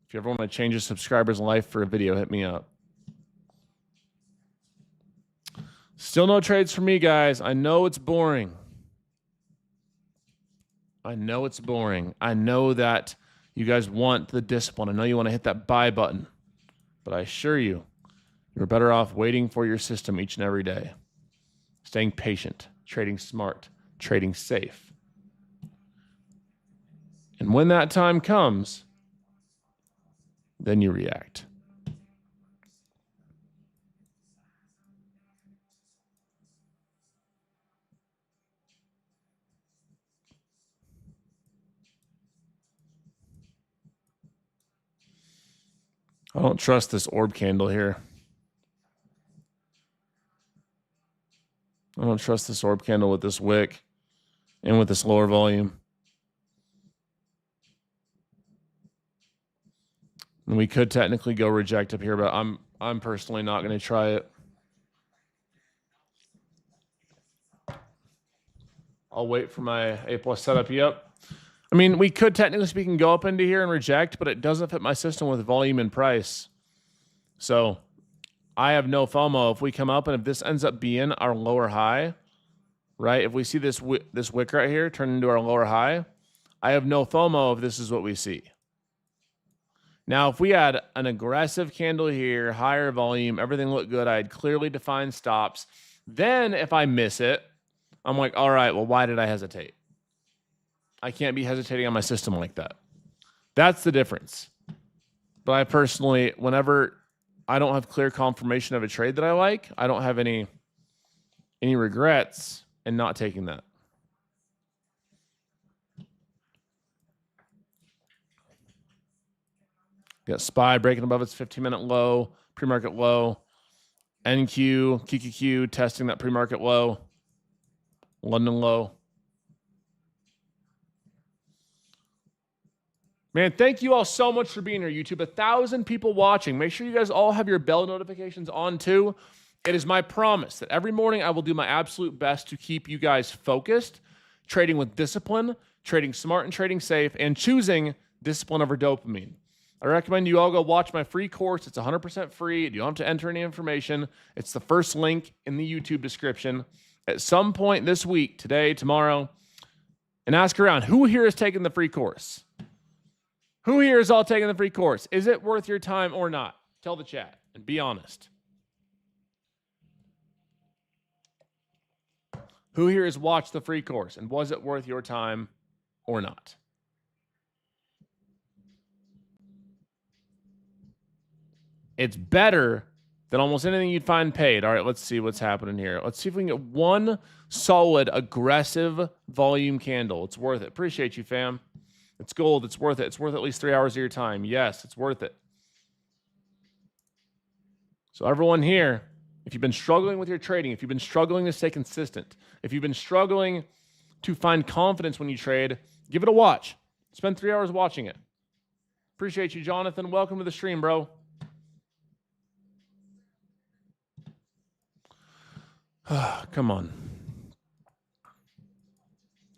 If you ever want to change a subscriber's life for a video, hit me up. Still no trades for me, guys. I know it's boring. I know it's boring. I know that you guys want the discipline. I know you want to hit that buy button. But I assure you, you're better off waiting for your system each and every day. Staying patient, trading smart, trading safe. And when that time comes, then you react. I don't trust this orb candle here. I don't trust this orb candle with this wick and with this lower volume. And we could technically go reject up here, but I'm personally not going to try it. I'll wait for my A+ setup. Yep. I mean, we could technically speaking go up into here and reject, but it doesn't fit my system with volume and price. So I have no FOMO if we come up and if this ends up being our lower high, right? If we see this wick right here turn into our lower high, I have no FOMO if this is what we see. Now, if we had an aggressive candle here, higher volume, everything looked good, I had clearly defined stops, then if I miss it, I'm like, all right, well, why did I hesitate? I can't be hesitating on my system like that. That's the difference. But I personally, whenever I don't have clear confirmation of a trade that I like, I don't have any regrets in not taking that. Got SPY breaking above its 15-minute low, pre-market low. NQ, QQQ testing that pre-market low. London low. Man, thank you all so much for being here, YouTube. 1,000 people watching. Make sure you guys all have your bell notifications on too. It is my promise that every morning I will do my absolute best to keep you guys focused, trading with discipline, trading smart and trading safe, and choosing discipline over dopamine. I recommend you all go watch my free course. It's 100% free. You don't have to enter any information. It's the first link in the YouTube description. At some point this week, today, tomorrow, and ask around, who here is taking the free course? Who here is all taking the free course? Is it worth your time or not? Tell the chat and be honest. Who here has watched the free course and was it worth your time or not? It's better than almost anything you'd find paid. All right, let's see what's happening here. Let's see if we can get one solid, aggressive volume candle. It's worth it. Appreciate you, fam. It's gold. It's worth it. It's worth at least 3 hours of your time. Yes, it's worth it. So everyone here, if you've been struggling with your trading, if you've been struggling to stay consistent, if you've been struggling to find confidence when you trade, give it a watch. Spend 3 hours watching it. Appreciate you, Jonathan. Welcome to the stream, bro. Come on.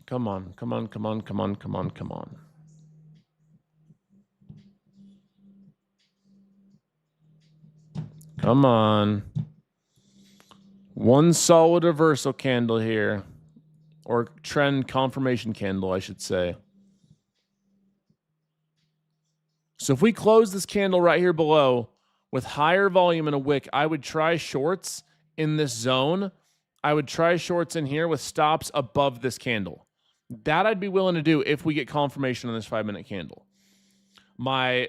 Come on, come on, come on, come on, come on, come on. Come on. One solid reversal candle here. Or trend confirmation candle, I should say. So if we close this candle right here below with higher volume and a wick, I would try shorts in this zone. I would try shorts in here with stops above this candle. That I'd be willing to do if we get confirmation on this 5-minute candle. My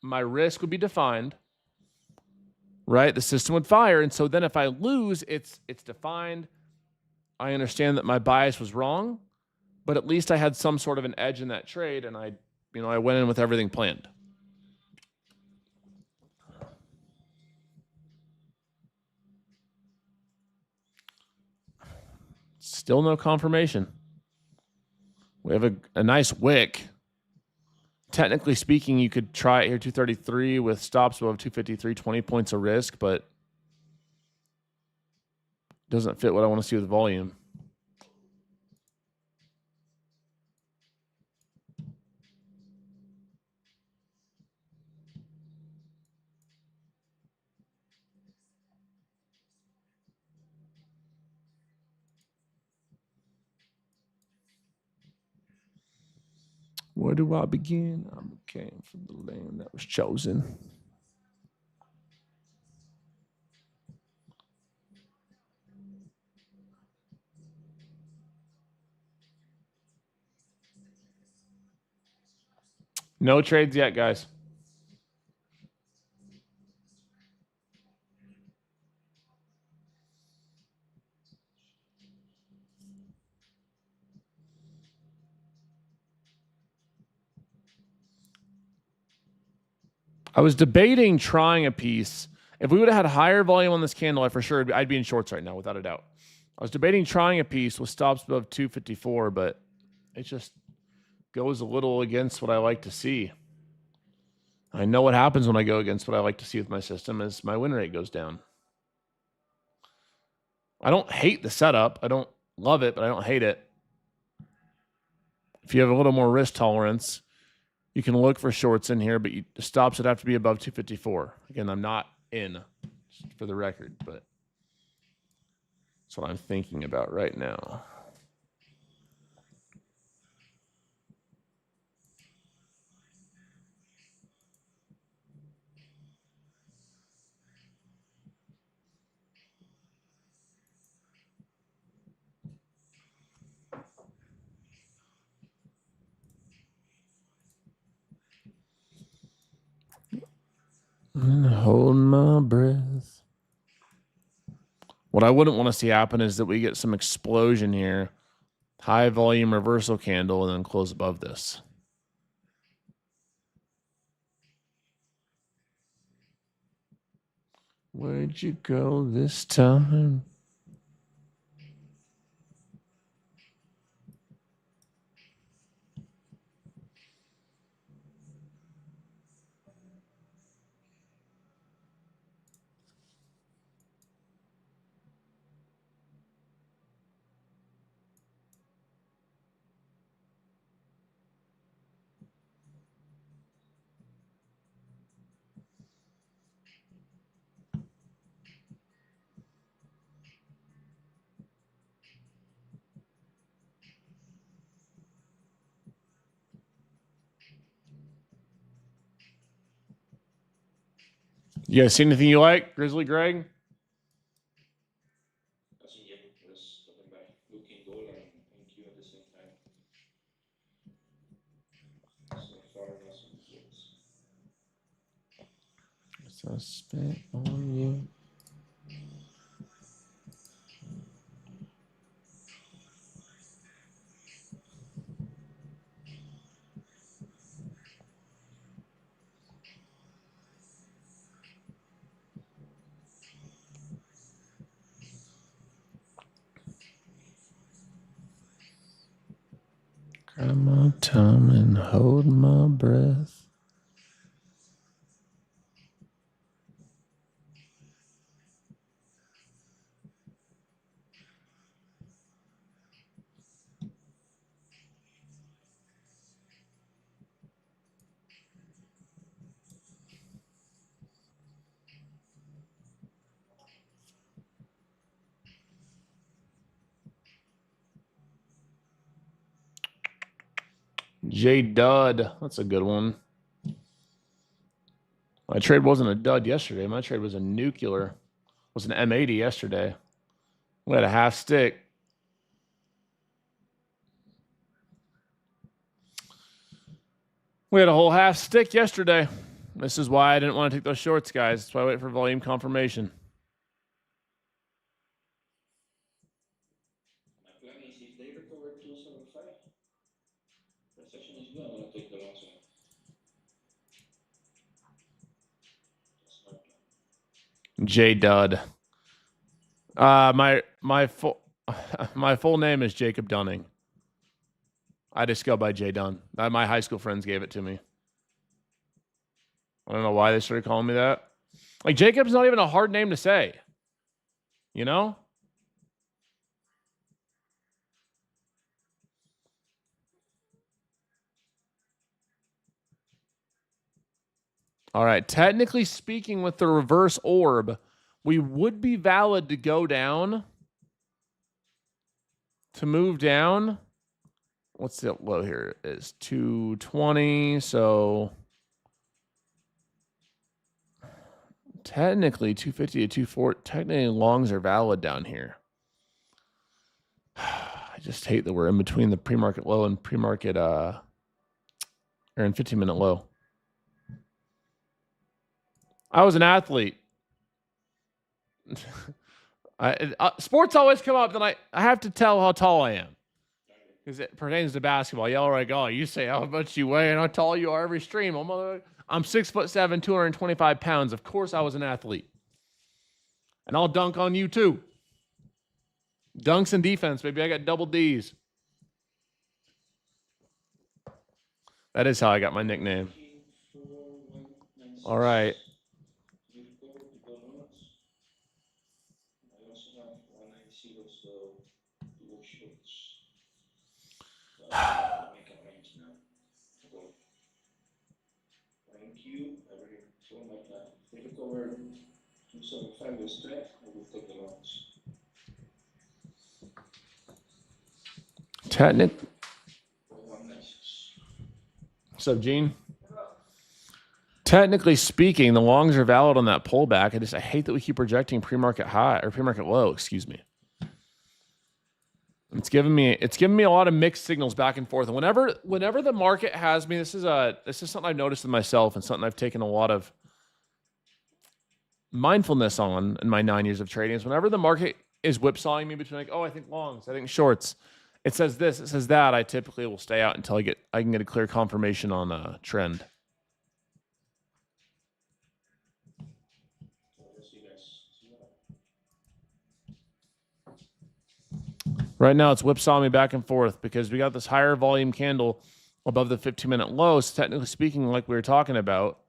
risk would be defined, right? The system would fire. And so then if I lose, it's defined. I understand that my bias was wrong, but at least I had some sort of an edge in that trade, and I went in with everything planned. Still no confirmation. We have a nice wick. Technically speaking, you could try it here, 233 with stops above 253, 20 points of risk, but doesn't fit what I want to see with volume. Where do I begin? I came from the land that was chosen. No trades yet, guys. I was debating trying a piece. If we would have had higher volume on this candle, for sure I'd be in shorts right now, without a doubt. I was debating trying a piece with stops above 254, but it just goes a little against what I like to see. I know what happens when I go against what I like to see with my system is my win rate goes down. I don't hate the setup. I don't love it, but I don't hate it. If you have a little more risk tolerance, You can look for shorts in here, but stops would have to be above 254. Again, I'm not in, just for the record, but that's what I'm thinking about right now. Hold my breath. What I wouldn't want to see happen is that we get some explosion here. High volume reversal candle and then close above this. Where'd you go this time? You guys see anything you like, Grizzly Greg? Nothing yet. Just stopping by, looking dollar and Q at the same time. So far, nothing yet. Suspect on you. Grab my tongue and hold my breath. Jdun. That's a good one. My trade wasn't a dud yesterday. My trade was a nuclear. It was an M80 yesterday. We had a half stick. We had a whole half stick yesterday. This is why I didn't want to take those shorts, guys. That's why I wait for volume confirmation. My plan is if they recover 275, the session is good. I'm gonna take the long side. That's my plan. Jdud. My full name is Jacob Dunning. I just go by Jdun. My high school friends gave it to me. I don't know why they started calling me that. Like, Jacob's not even a hard name to say. You know? All right. Technically speaking, with the reverse orb, we would be valid to go down. To move down. What's the low here? It's 220. So technically 250 to 240. Technically longs are valid down here. I just hate that we're in between the pre-market low and pre-market or in 15-minute low. I was an athlete. Sports always come up, then I have to tell how tall I am. Because it pertains to basketball. Y'all are like, oh, you say how much you weigh and how tall you are every stream. I'm 6'7", 225 pounds. Of course I was an athlete. And I'll dunk on you too. Dunks and defense, baby. I got double D's. That is how I got my nickname. All right. You recover to go north. I also have 190, so two shorts. So I make a range now. Go. queue, every film like that. If they recover 275 with strength, I will take the longs. Technic. 196. What's up, Gene? Technically speaking, the longs are valid on that pullback. I hate that we keep rejecting pre-market high or pre-market low, excuse me. It's giving me a lot of mixed signals back and forth. And whenever the market has me, this is something I've noticed in myself and something I've taken a lot of mindfulness on in my 9 years of trading is whenever the market is whipsawing me between like, oh, I think longs, I think shorts. It says this, it says that. I typically will stay out until I can get a clear confirmation on a trend. Right now, it's whipsawing me back and forth because we got this higher volume candle above the 15-minute low. So technically speaking, like we were talking about,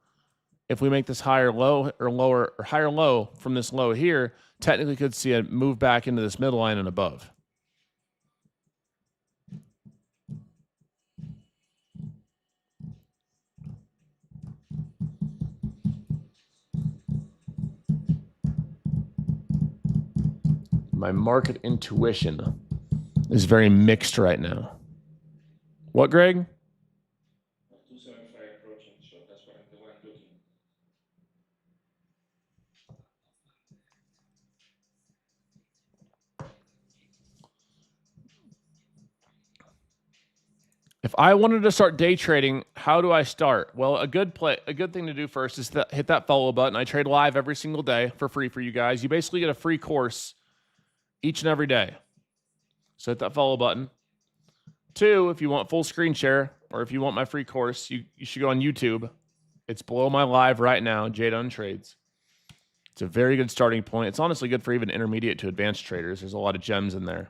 if we make this higher low or lower or higher low from this low here, technically could see a move back into this middle line and above. My market intuition is very mixed right now. What, Greg? 275 approaching, so that's what I'm looking. If I wanted to start day trading, how do I start? Well, a good thing to do first is to hit that follow button. I trade live every single day for free for you guys. You basically get a free course each and every day. So hit that follow button. 2, if you want full screen share or if you want my free course, you should go on YouTube. It's below my live right now, Jdun Trades. It's a very good starting point. It's honestly good for even intermediate to advanced traders. There's a lot of gems in there.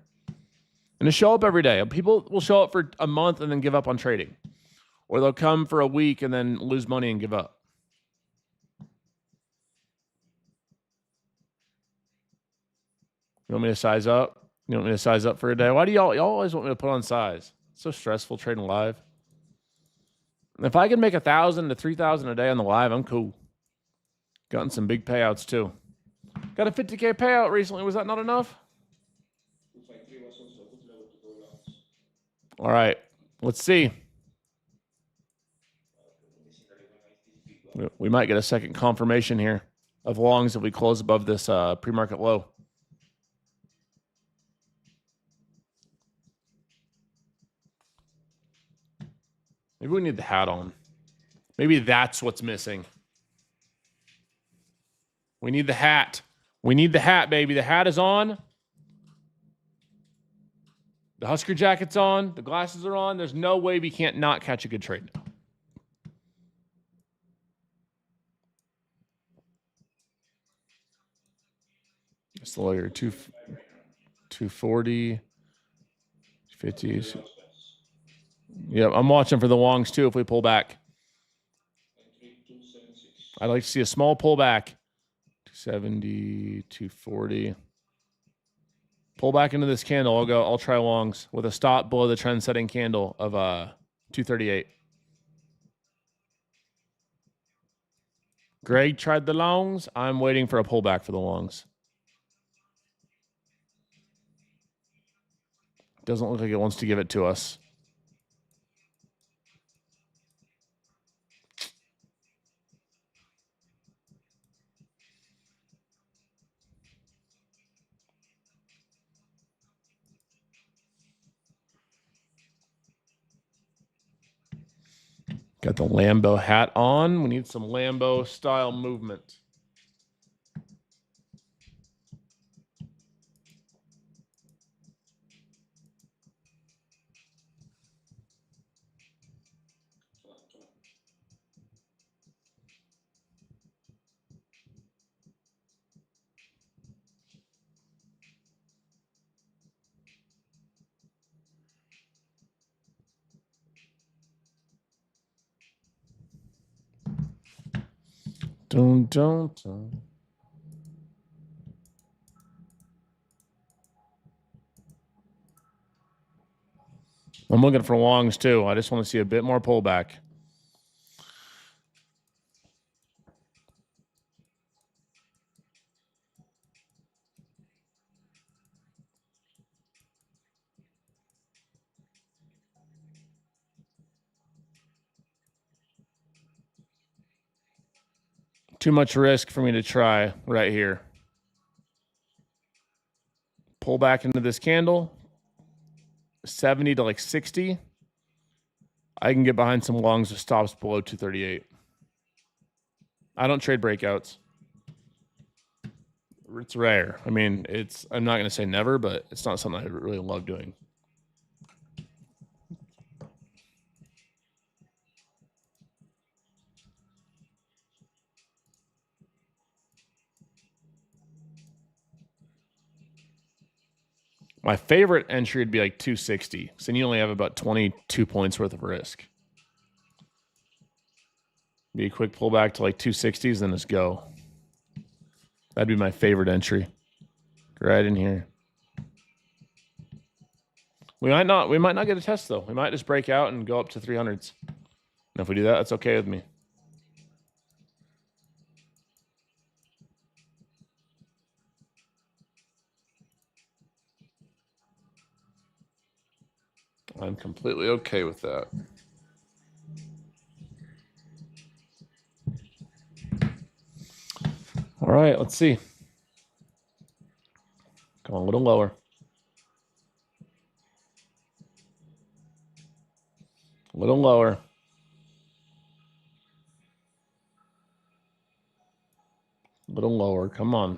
And to show up every day. People will show up for a month and then give up on trading. Or they'll come for a week and then lose money and give up. You want me to size up? You want me to size up for a day? Why do y'all always want me to put on size? It's so stressful trading live. If I can make 1,000 to 3,000 a day on the live, I'm cool. Gotten some big payouts too. Got a 50K payout recently. Was that not enough? 253 was also a good level to go longs. All right. Let's see. We might get a second confirmation here of longs if we close above this pre-market low. Maybe we need the hat on. Maybe that's what's missing. We need the hat. We need the hat, baby. The hat is on. The Husker jacket's on. The glasses are on. There's no way we can't not catch a good trade. It's the lawyer. 240, 50s. Yep, I'm watching for the longs too if we pull back. I'd like to see a small pullback. 270, 240. Pull back into this candle. I'll try longs with a stop below the trend setting candle of 238. Greg tried the longs. I'm waiting for a pullback for the longs. Doesn't look like it wants to give it to us. Got the Lambo hat on. We need some Lambo style movement. Dun, dun, dun. I'm looking for longs too. I just want to see a bit more pullback. Too much risk for me to try right here. Pull back into this candle. 70 to like 60. I can get behind some longs with stops below 238. I don't trade breakouts. It's rare. I mean, I'm not going to say never, but it's not something I really love doing. My favorite entry would be like 260. So then you only have about 22 points worth of risk. Be a quick pullback to like 260s, then just go. That'd be my favorite entry. Right in here. We might not get a test though. We might just break out and go up to 300s. And if we do that, that's okay with me. I'm completely okay with that. All right, let's see. Come on, a little lower. A little lower. A little lower. Come on.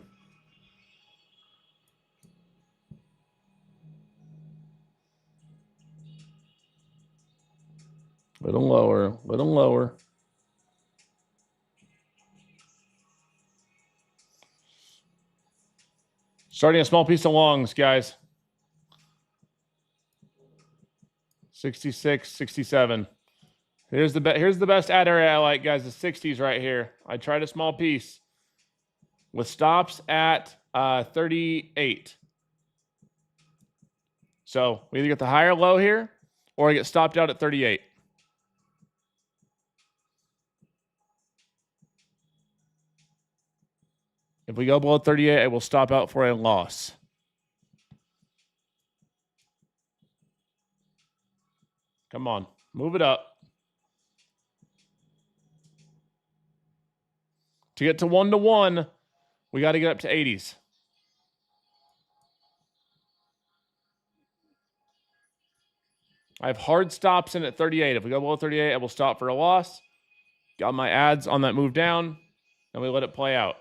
A little lower. A little lower. Starting a small piece of longs, guys. 66, 67. Here's the best ad area I like, guys. The 60s right here. I tried a small piece with stops at 38. So we either get the higher low here or I get stopped out at 38. If we go below 38, I will stop out for a loss. Come on, move it up. To get to 1-to-1, we got to get up to 80s. I have hard stops in at 38. If we go below 38, I will stop for a loss. Got my ads on that move down, and we let it play out.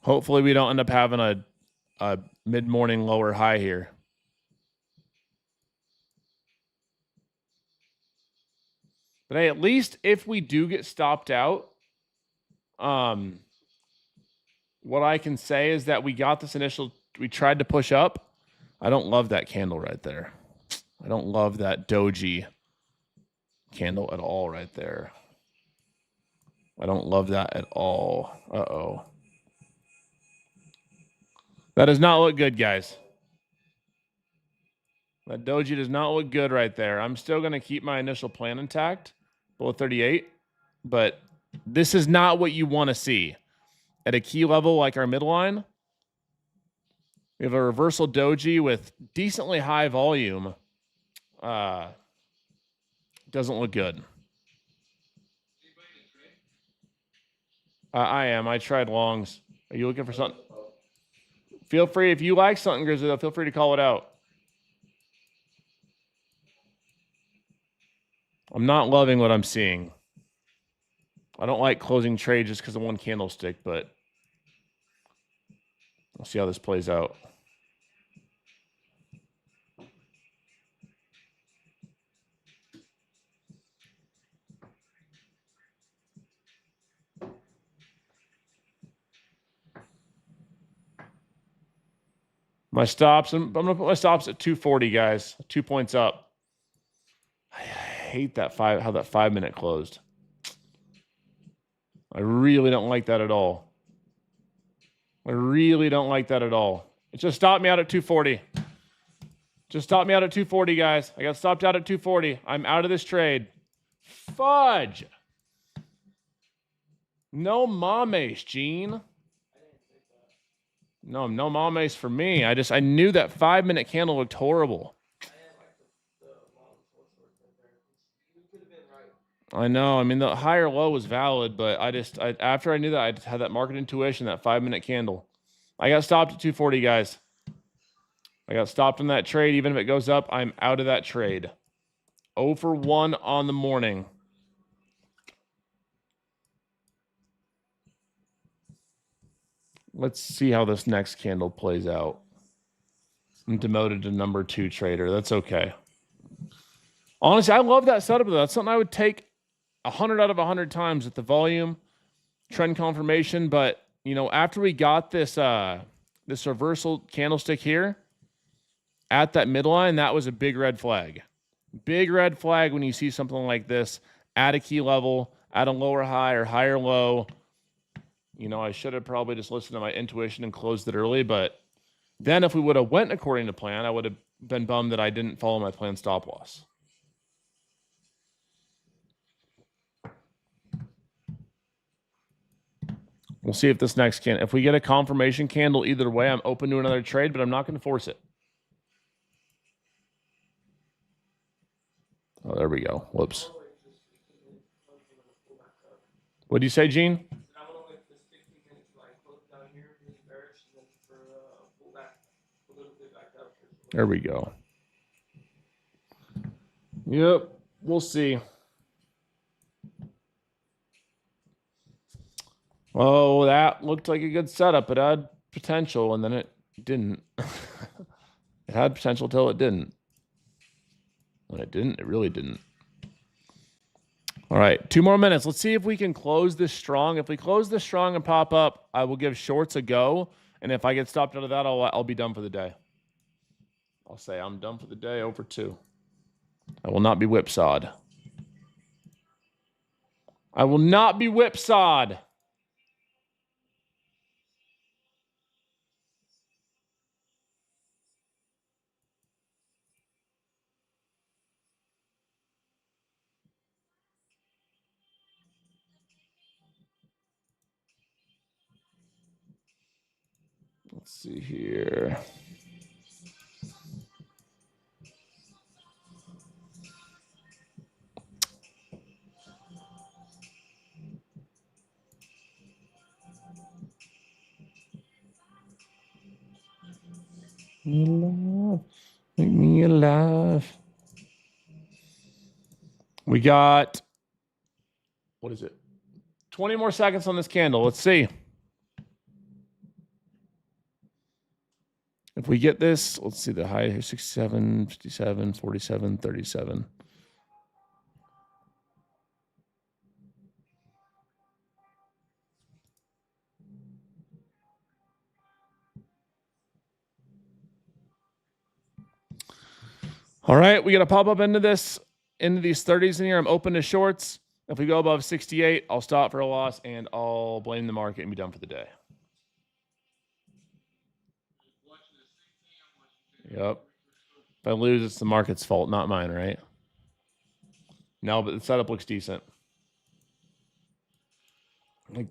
Hopefully we don't end up having a mid-morning lower high here. But hey, at least if we do get stopped out, what I can say is that we got this we tried to push up. I don't love that candle right there. I don't love that doji candle at all right there. I don't love that at all. Uh-oh. That does not look good, guys. That doji does not look good right there. I'm still going to keep my initial plan intact, below 38, but this is not what you want to see. At a key level like our midline, we have a reversal doji with decently high volume. Doesn't look good. I am. I tried longs. Are you looking for something? Feel free. If you like something, Grizzly, though, feel free to call it out. I'm not loving what I'm seeing. I don't like closing trades just because of one candlestick, but we'll see how this plays out. My stops, I'm going to put my stops at 240, guys. 2 points up. I hate that how that 5 minute closed. I really don't like that at all. I really don't like that at all. It just stopped me out at 240. Just stopped me out at 240, guys. I got stopped out at 240. I'm out of this trade. Fudge. No mames, Gene. No mames for me. I knew that 5 minute candle looked horrible. I didn't like the long short there. You could have been right. I know. I mean, the higher low was valid, but after I knew that, I just had that market intuition, that 5-minute candle. I got stopped at 240, guys. I got stopped in that trade. Even if it goes up, I'm out of that trade. 0 for 1 on the morning. Let's see how this next candle plays out. I'm demoted to number 2 trader. That's okay. Honestly, I love that setup, though. That's something I would take 100 out of 100 times at the volume, trend confirmation. But, you know, after we got this this reversal candlestick here at that midline, that was a big red flag. Big red flag when you see something like this at a key level, at a lower high or higher low. You know, I should have probably just listened to my intuition and closed it early. But then if we would have went according to plan, I would have been bummed that I didn't follow my planned stop loss. We'll see if this next if we get a confirmation candle either way, I'm open to another trade, but I'm not going to force it. Oh, there we go. Whoops. What do you say, Gene? I want to wait for this 15 minutes till I close down here, really bearish, and then for pullback a little bit back up. There we go. Yep, we'll see. Oh, that looked like a good setup. It had potential, and then it didn't. It had potential till it didn't. When it didn't, it really didn't. All right, 2 more minutes. Let's see if we can close this strong. If we close this strong and pop up, I will give shorts a go. And if I get stopped out of that, I'll be done for the day. I'll say I'm done for the day, over 2. I will not be whipsawed. I will not be whipsawed. Let's see here. Me alive. Make me alive. We got, what is it? 20 more seconds on this candle. Let's see. If we get this, let's see the high here, 67, 57, 47, 37. All right, we got to pop up into these 30s in here. I'm open to shorts. If we go above 68, I'll stop for a loss and I'll blame the market and be done for the day. Yep. If I lose, it's the market's fault, not mine, right? No, but the setup looks decent. Like,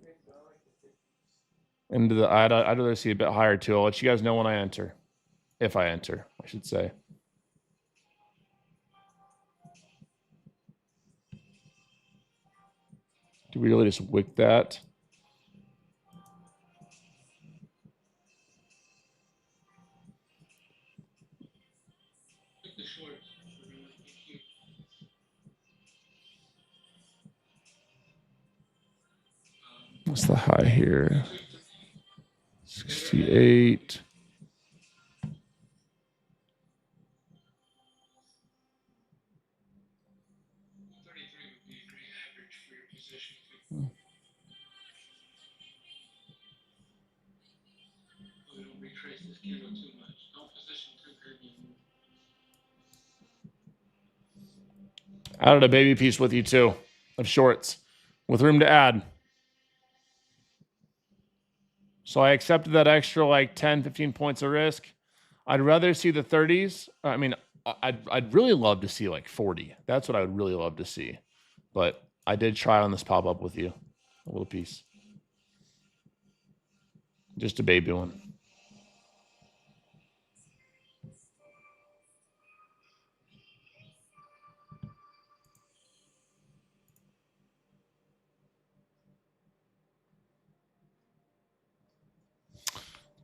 into the, I'd rather see a bit higher too. I'll let you guys know when I enter. If I enter, I should say. Do we really just wick that? What's the high here? 68. Added a baby piece with you too, of shorts, with room to add. So I accepted that extra like 10, 15 points of risk. I'd rather see the 30s. I mean, I'd really love to see like 40. That's what I would really love to see. But I did try on this pop-up with you. A little piece. Just a baby one.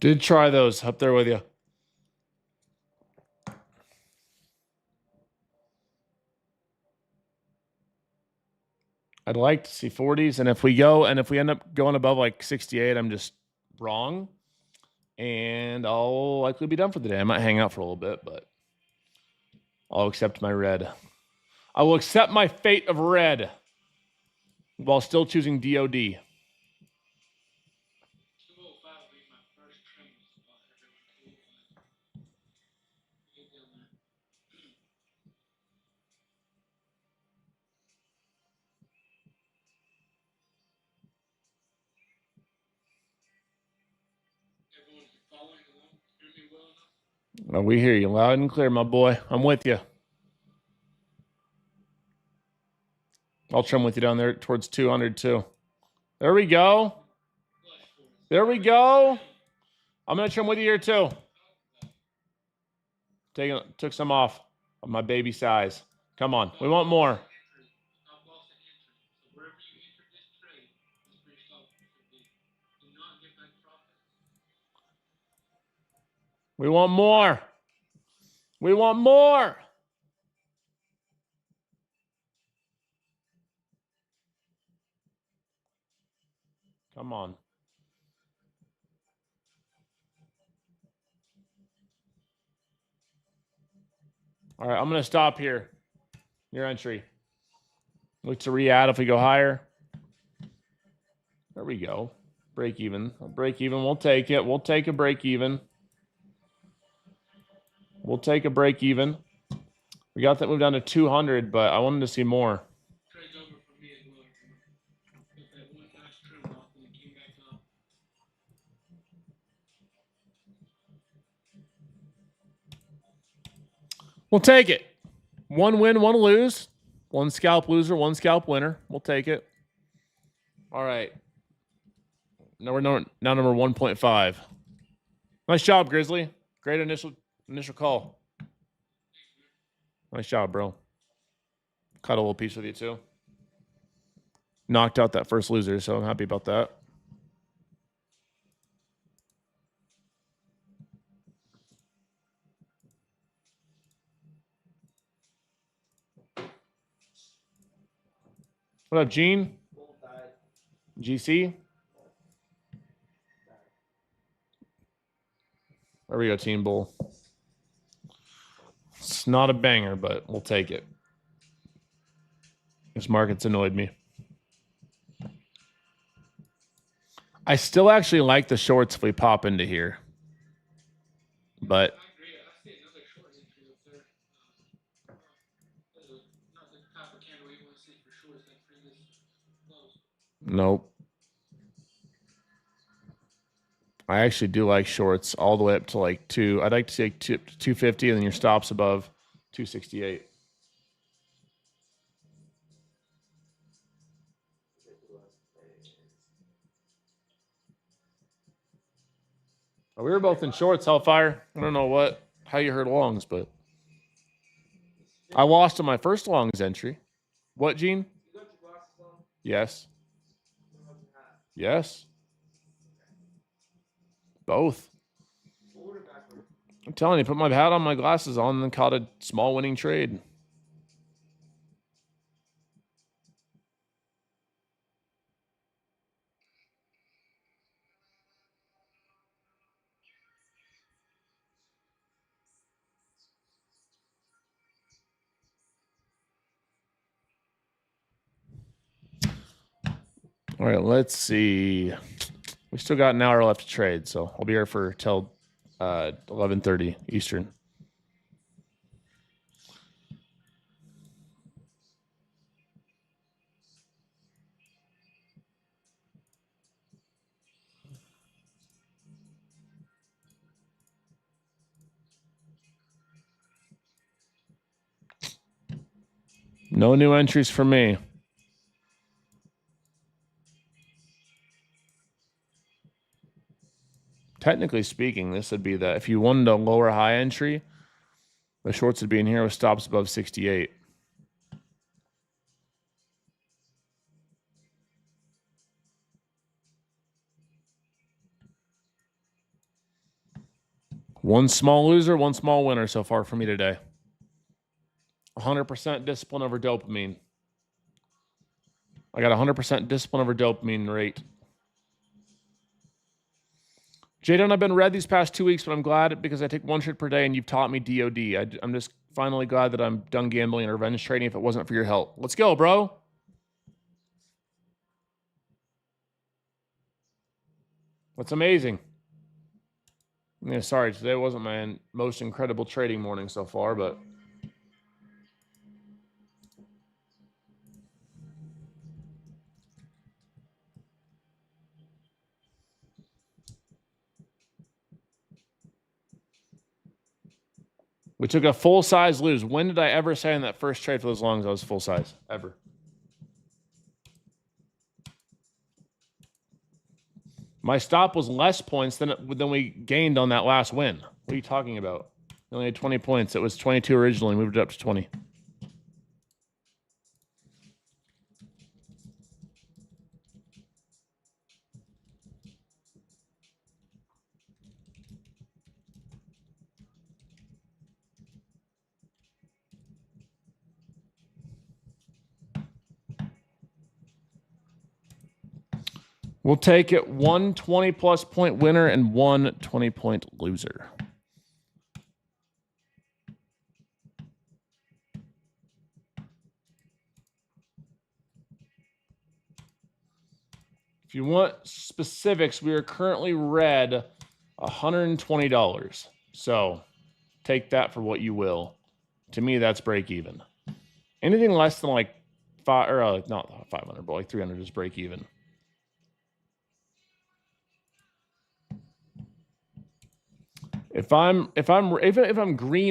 Did try those up there with you. I'd like to see 40s, and if we end up going above like 68, I'm just wrong, and I'll likely be done for the day. I might hang out for a little bit, but I'll accept my red. I will accept my fate of red while still choosing DOD. 205 will be my first trim spot. Everyone, 205. Get down there. Everyone following along, hear me well enough? Oh, we hear you loud and clear, my boy. I'm with you. I'll trim with you down there towards 200 too. There we go. There we go. I'm going to trim with you here too. Took some off of my baby size. Come on. We want more. Stop loss and entry. So wherever you enter this trade, that's where your stop should be. Do not get back profit. We want more. We want more. Come on. All right, I'm going to stop here. Your entry. Look to re-add if we go higher. There we go. Break even. A break even. We'll take it. We'll take a break even. We'll take a break even. We got that move down to 200, but I wanted to see more. Trade's over for me as well. Got that one nice trim off and it came back up. We'll take it. One win, one lose. One scalp loser, one scalp winner. We'll take it. All right. Now we're now number 1.5. Nice job, Grizzly. Great initial call. Nice job, bro. Cut a little piece with you too. Knocked out that first loser, so I'm happy about that. What up, Gene? GC? There we go, Team Bull. It's not a banger, but we'll take it. This market's annoyed me. I still actually like the shorts if we pop into here. But I agree. I see another short entry up there. Not the type of candle you want to see for shorts that previous close. nope. I actually do like shorts all the way up to like two. I'd like to see like 250 and then your stops above 268. We were both in shorts, Hellfire. I don't know how you heard longs, but I lost on my first longs entry. What, Gene? You got your glasses on? Yes. What about your hat? Yes. Both. Forward or backward? I'm telling you, put my hat on, my glasses on, and then caught a small winning trade. All right, let's see. We still got an hour left to trade, so I'll be here for till 11:30 Eastern. No new entries for me. Technically speaking, this would be if you wanted a lower high entry, the shorts would be in here with stops above 68. One small loser, one small winner so far for me today. 100% discipline over dopamine. I got 100% discipline over dopamine rate. Jdun, I've been red these past 2 weeks, but I'm glad because I take one shit per day and you've taught me DOD. I'm just finally glad that I'm done gambling and revenge trading if it wasn't for your help. Let's go, bro. That's amazing. Yeah, sorry, today wasn't my most incredible trading morning so far, but we took a full-size lose. When did I ever say in that first trade for those longs I was full-size? Ever. My stop was less points than we gained on that last win. What are you talking about? We only had 20 points. It was 22 originally. Moved it up to 20. We'll take it 1 20-plus point winner and 1 20-point loser. If you want specifics, we are currently red $120. So take that for what you will. To me, that's break even. Anything less than like not 500, but like 300 is break even. If I'm green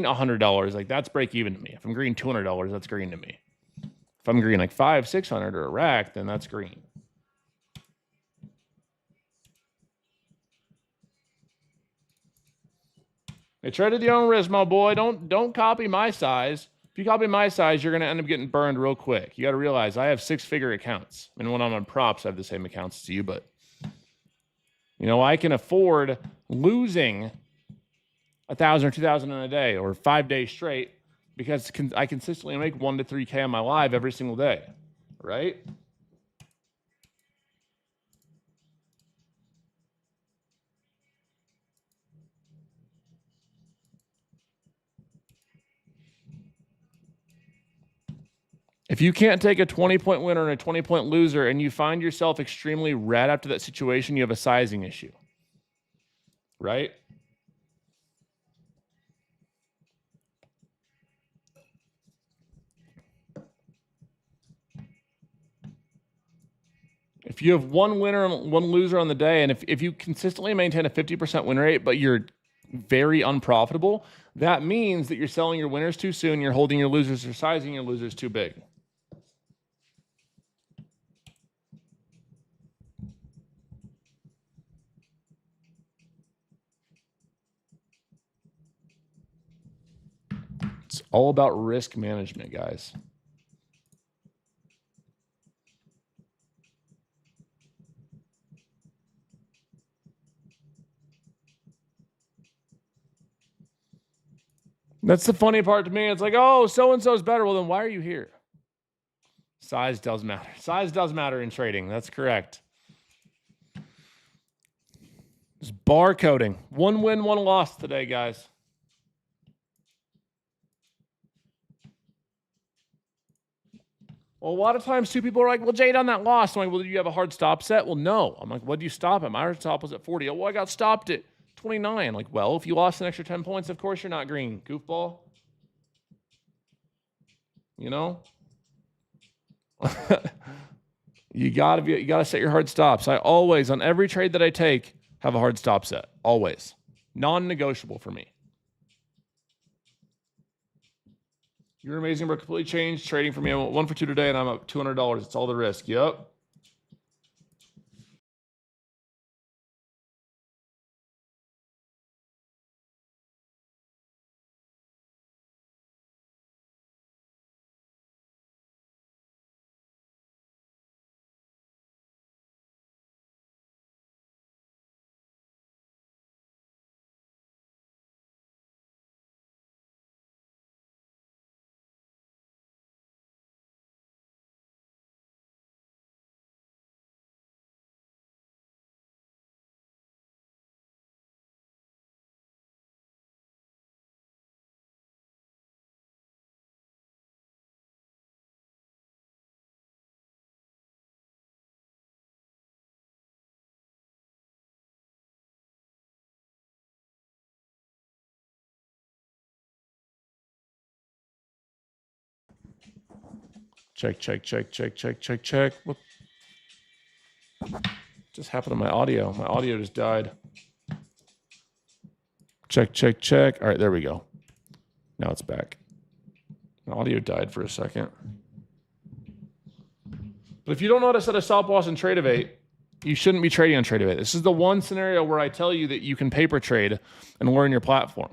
$100, like that's break even to me. If I'm green $200, that's green to me. If I'm green like 500-600 or a rack, then that's green. Hey, trade at your own risk, my boy. Don't copy my size. If you copy my size, you're gonna end up getting burned real quick. You got to realize I have 6-figure accounts, and when I'm on props, I have the same accounts as you. But you know, I can afford losing 1,000 or 2,000 in a day or 5 days straight because I consistently make 1 to 3K on my live every single day, right? If you can't take a 20-point winner and a 20-point loser and you find yourself extremely red after that situation, you have a sizing issue, right? If you have one winner and one loser on the day, and if you consistently maintain a 50% win rate, but you're very unprofitable, that means that you're selling your winners too soon, you're holding your losers or sizing your losers too big. It's all about risk management, guys. That's the funny part to me. It's like, oh, so-and-so is better. Well, then why are you here? Size does matter. Size does matter in trading. That's correct. Just barcoding. 1 win, 1 loss today, guys. Well, a lot of times, too, people are like, well, Jade, on that loss. I'm like, well, do you have a hard stop set? Well, no. I'm like, what do you stop at? My hard stop was at 40. Oh, well, I got stopped at 29. Like, well, if you lost an extra 10 points, of course you're not green. Goofball. You know? You gotta set your hard stops. I always, on every trade that I take, have a hard stop set. Always. Non-negotiable for me. You're amazing, bro. Completely changed trading for me. I went 1 for 2 today, and I'm up $200. It's all the risk. Yep. Check, check, check, check, check, check, check. What just happened to my audio? My audio just died. Check, check, check. All right, there we go. Now it's back. My audio died for a second. But if you don't know how to set a stop loss in Tradevate, you shouldn't be trading on Tradevate. This is the one scenario where I tell you that you can paper trade and learn your platform.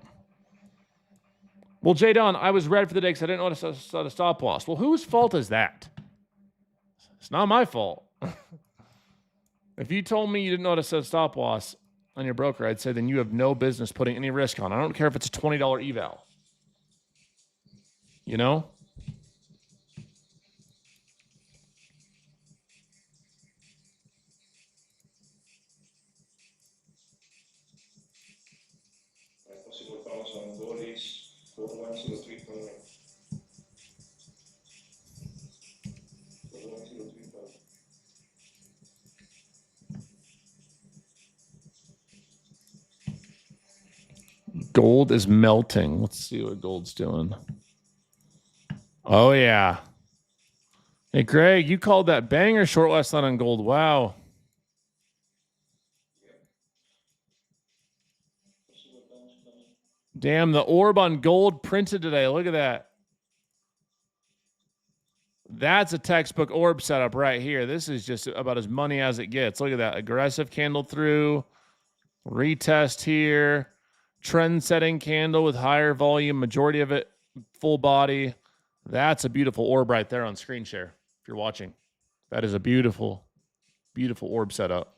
Well, Jdun, I was red for the day because I didn't know how to set a stop loss. Well, whose fault is that? It's not my fault. If you told me you didn't know how to set a stop loss on your broker, I'd say then you have no business putting any risk on. I don't care if it's a $20 eval. You know? Possible calls on gold is 4103.9. 4103.9. Gold is melting. Let's see what gold's doing. Oh, yeah. Hey, Greg, you called that banger short last night on gold. Wow. Damn, the orb on gold printed today. Look at that. That's a textbook orb setup right here. This is just about as money as it gets. Look at that. Aggressive candle through. Retest here. Trend setting candle with higher volume. Majority of it full body. That's a beautiful orb right there on screen share if you're watching. That is a beautiful, beautiful orb setup.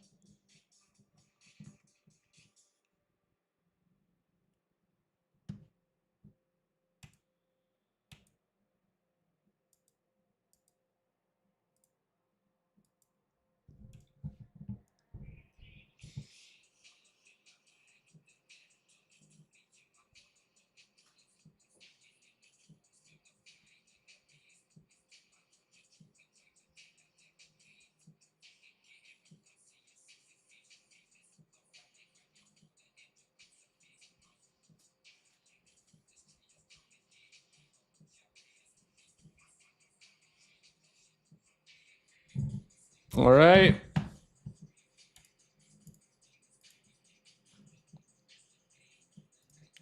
All right.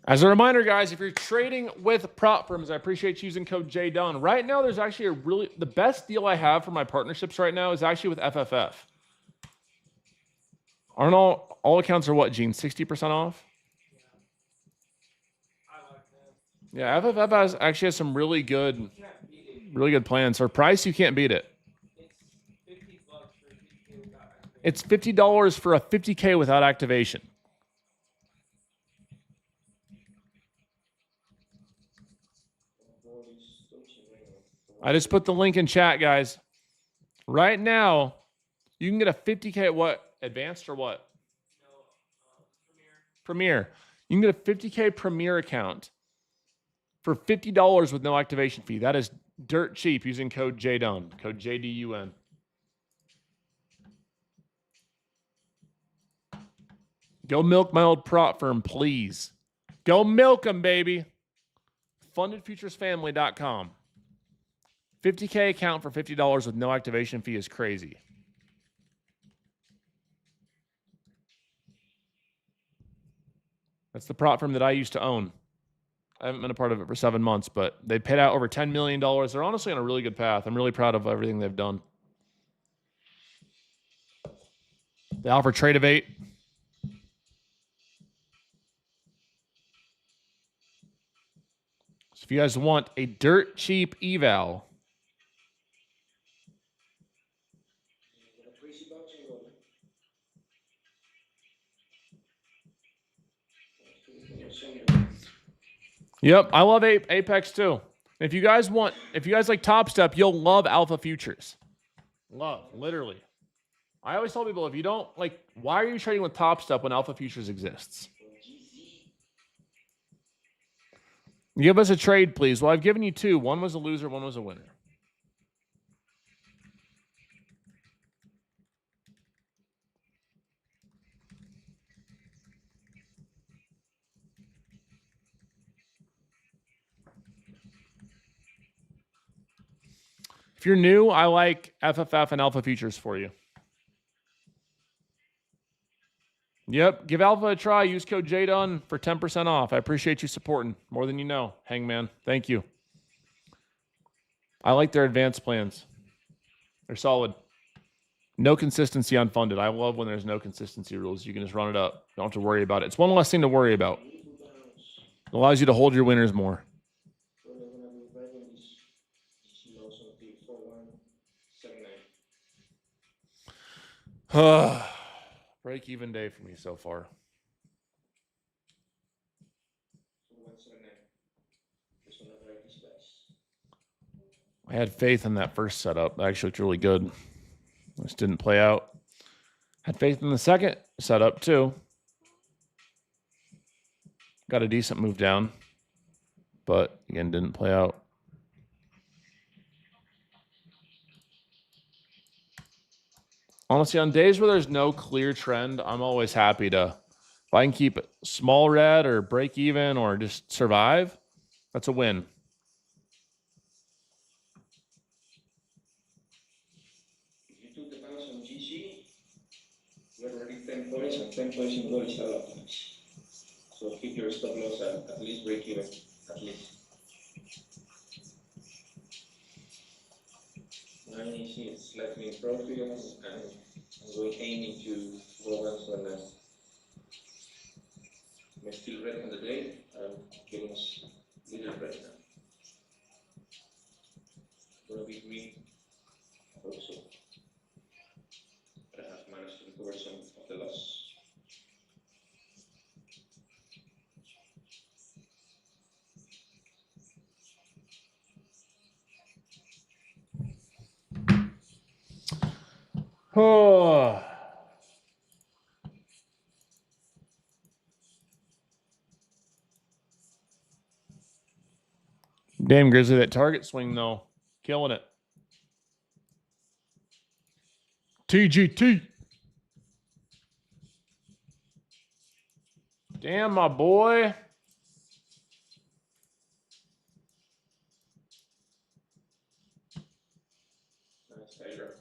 As a reminder, guys, if you're trading with prop firms, I appreciate you using code JDUN. Right now, there's actually the best deal I have for my partnerships right now is actually with FFF. Aren't all accounts are what, Gene? 60% off? I like that. Yeah, FFF actually has some really good You can't beat it. really good plans. For price, you can't beat it. It's $50 for a 50K without activation. It's $50 for a 50K without activation. I just put the link in chat, guys. Right now, you can get a 50K at what? Advanced or what? No, Premiere. Premier. You can get a 50K Premier account for $50 with no activation fee. That is dirt cheap using code JDUN, code JDUN. Go milk my old prop firm, please. Go milk them, baby. FundedFuturesFamily.com. 50K account for $50 with no activation fee is crazy. That's the prop firm that I used to own. I haven't been a part of it for 7 months, but they paid out over $10 million. They're honestly on a really good path. I'm really proud of everything they've done. They offer Tradevate. So if you guys want a dirt cheap eval, yep, I love Apex too. If you guys like Top Step, you'll love Alpha Futures. Love, literally. I always tell people, if you don't like, why are you trading with Top Step when Alpha Futures exists? Give us a trade, please. Well, I've given you two. One was a loser, one was a winner. If you're new, I like FFF and Alpha Futures for you. Yep, give Alpha a try. Use code Jdun for 10% off. I appreciate you supporting more than you know, Hangman. Thank you. I like their advanced plans. They're solid. No consistency unfunded. I love when there's no consistency rules. You can just run it up. Don't have to worry about it. It's one less thing to worry about. It allows you to hold your winners more. So we're gonna be riding this GC loss until 4179. Break even day for me so far. 4179. Just wanna ride this guys. I had faith in that first setup. It actually looked really good. Just didn't play out. Had faith in the second setup too. Got a decent move down, but again, didn't play out. Honestly, on days where there's no clear trend, I'm always happy to, if I can keep it small red or break even or just survive, that's a win. If you took the bounce on GC, you're already 10 points, and 10 points in goal is a lot. So keep your stop loss at least break even, at least. Mine is slightly in profit, and I'm going aiming to go once on I'm still red on the day. I'm getting a little red now. Gonna be green, I hope so. But I have managed to recover some of the loss. Oh. Damn, Grizzly, that target swing, though. Killing it. TGT. Damn, my boy. Nice Tiger.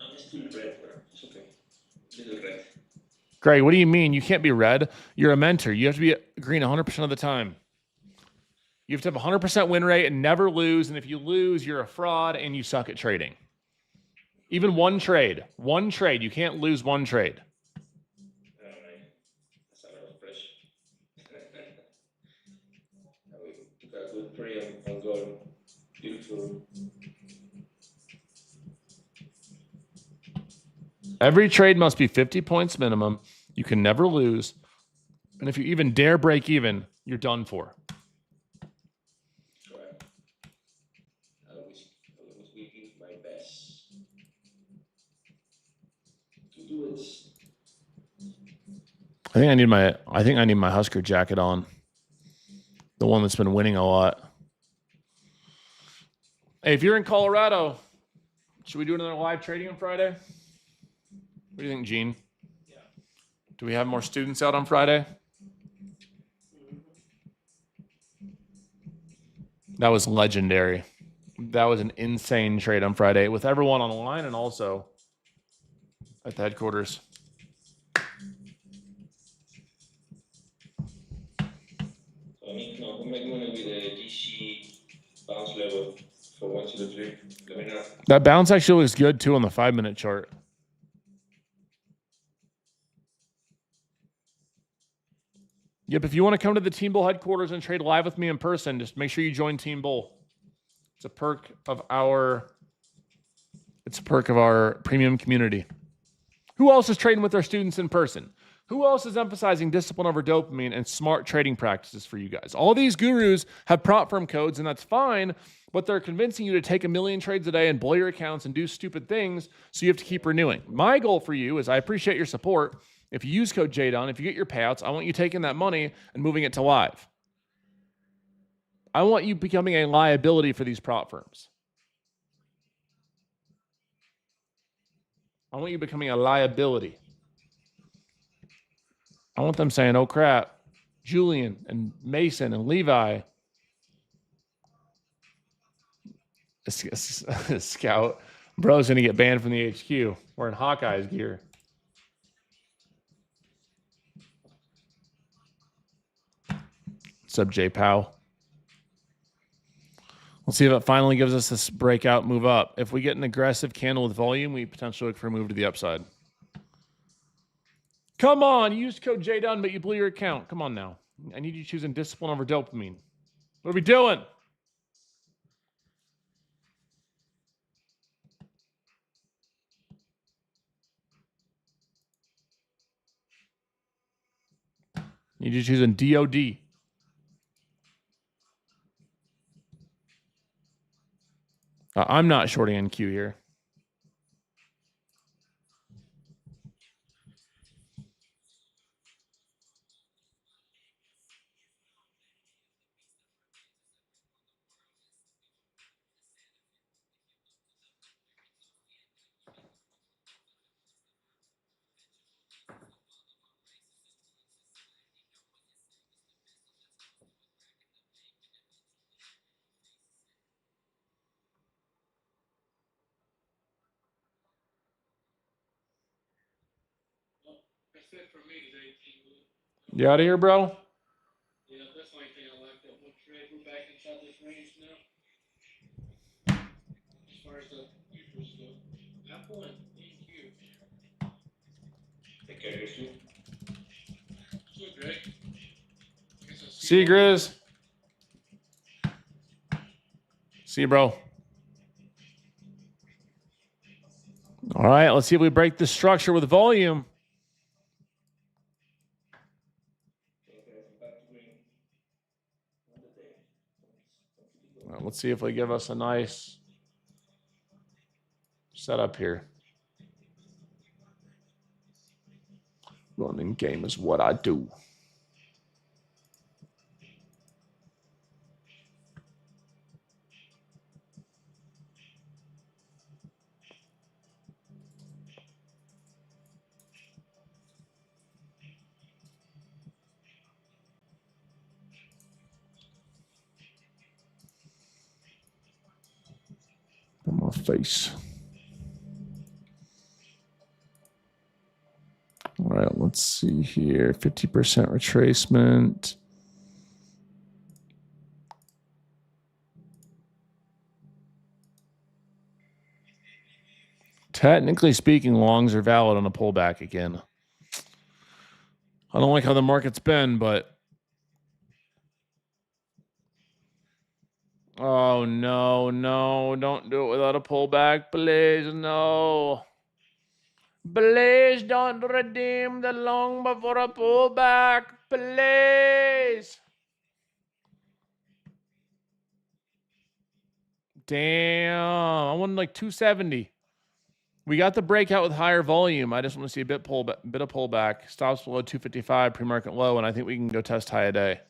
I'm still red, but it's okay. Little red. Greg, what do you mean? You can't be red. You're a mentor. You have to be green 100% of the time. You have to have a 100% win rate and never lose. And if you lose, you're a fraud and you suck at trading. Even one trade. You can't lose one trade. Oh man, that's a lot of pressure. We took a good play on goal. Beautiful. Every trade must be 50 points minimum. You can never lose. And if you even dare break even, you're done for. Right. I always will give my best to do it. I think I need my Husker jacket on. The one that's been winning a lot. Hey, if you're in Colorado, should we do another live trading on Friday? What do you think, Gene? Yeah. Do we have more students out on Friday? That was legendary. That was an insane trade on Friday with everyone on the line and also at the headquarters. I mean, no, we make money with the GC bounce level for 1, 2, 3. Let me know. That bounce actually looks good too on the 5-minute chart. Yep, if you want to come to the Team Bull headquarters and trade live with me in person, just make sure you join Team Bull. It's a perk of our premium community. Who else is trading with their students in person? Who else is emphasizing discipline over dopamine and smart trading practices for you guys? All these gurus have prop firm codes, and that's fine, but they're convincing you to take 1 million trades a day and blow your accounts and do stupid things, so you have to keep renewing. My goal for you is I appreciate your support. If you use code Jdun, if you get your payouts, I want you taking that money and moving it to live. I want you becoming a liability for these prop firms. I want you becoming a liability. I want them saying, oh crap, Julian and Mason and Levi Scout. Bro's going to get banned from the HQ. Wearing Hawkeye's gear. What's up, J Pow? Let's see if it finally gives us this breakout move up. If we get an aggressive candle with volume, we potentially look for a move to the upside. Come on, you used code Jdun, but you blew your account. Come on now. I need you choosing discipline over dopamine. What are we doing? Need you choosing DOD. I'm not shorting NQ here. That's it for me today, Team Blue. You out of here, bro? Yeah, that's the only thing I like. That one trade. We're back inside this range now. As far as the futures go, Apple and NQ. Take care, you too. So, Greg. See you, Grizz. See you, bro. All right, let's see if we break the structure with volume. Let's see if they give us a nice setup here. Running game is what I do. On my face. All right, let's see here. 50% retracement. Technically speaking, longs are valid on a pullback again. I don't like how the market's been, but oh no, don't do it without a pullback, please. No. Please don't redeem the long before a pullback, please. Damn, I wanted like 270. We got the breakout with higher volume. I just want to see a bit of pullback. Stops below 255 pre-market low, and I think we can go test high a day.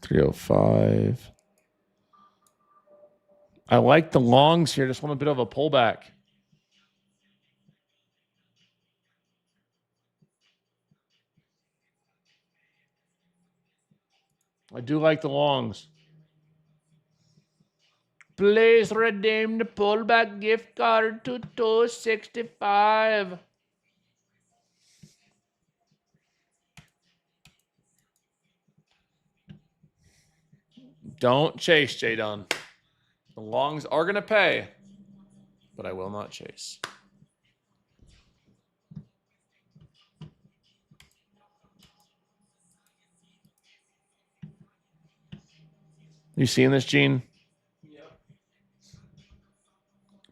$305. I like the longs here. Just want a bit of a pullback. I do like the longs. Please redeem the pullback gift card to 265. Don't chase, Jdun. The longs are going to pay, but I will not chase. You seeing this, Gene? Yeah.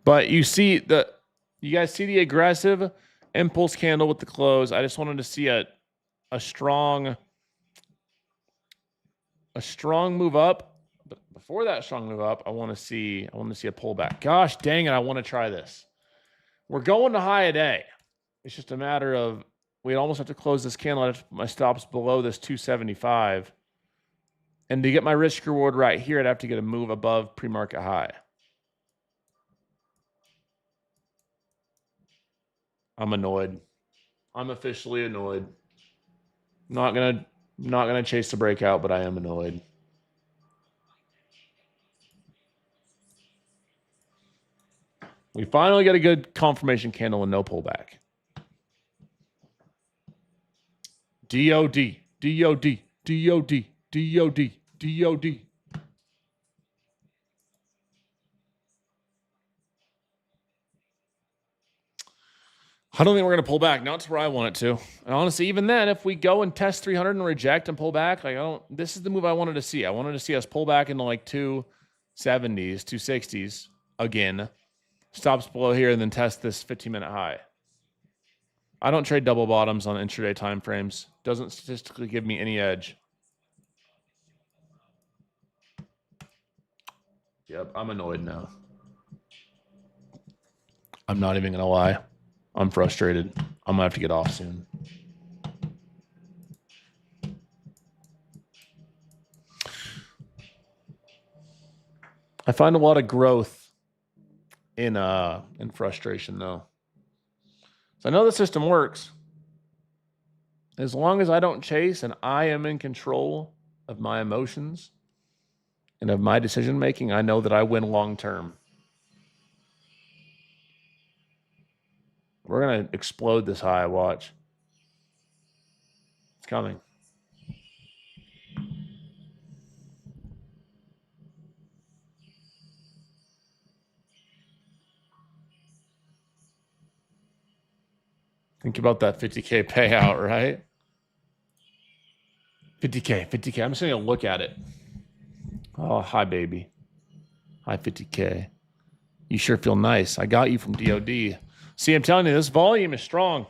But you see you guys see the aggressive impulse candle with the close. I just wanted to see a strong move up. But before that strong move up, I want to see a pullback. Gosh dang it, I want to try this. We're going to high a day. It's just a matter of we almost have to close this candle. I have to put my stops below this 275. And to get my risk reward right here, I'd have to get a move above pre-market high. I'm annoyed. I'm officially annoyed. Not gonna chase the breakout, but I am annoyed. We finally got a good confirmation candle and no pullback. DOD, DOD, DOD, DOD, DOD. I don't think we're going to pull back. Not to where I want it to. And honestly, even then, if we go and test 300 and reject and pull back, like this is the move I wanted to see. I wanted to see us pull back into like 270s, 260s again. Stops below here and then test this 15-minute high. I don't trade double bottoms on intraday time frames. Doesn't statistically give me any edge. Yep, I'm annoyed now. I'm not even going to lie. I'm frustrated. I'm going to have to get off soon. I find a lot of growth in frustration, though. So I know the system works. As long as I don't chase and I am in control of my emotions and of my decision making, I know that I win long term. We're going to explode this high, watch. It's coming. Think about that 50K payout, right? 50K. I'm just going to look at it. Oh, hi, baby. Hi, 50K. You sure feel nice. I got you from DOD. See, I'm telling you, this volume is strong.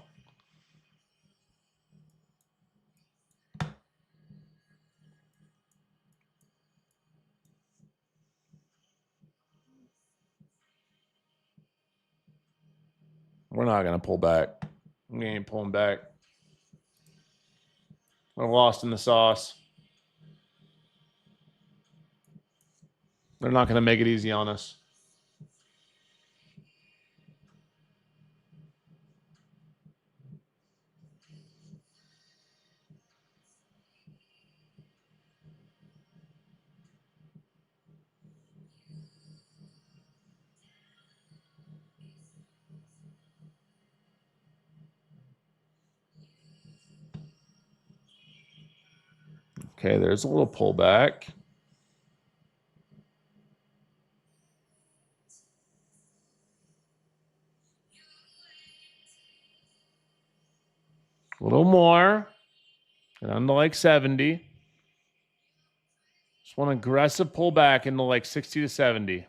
We're not going to pull back. We ain't pulling back. We're lost in the sauce. They're not going to make it easy on us. Okay, there's a little pullback. A little more. And on to like 70. Just want aggressive pullback into like 60 to 70.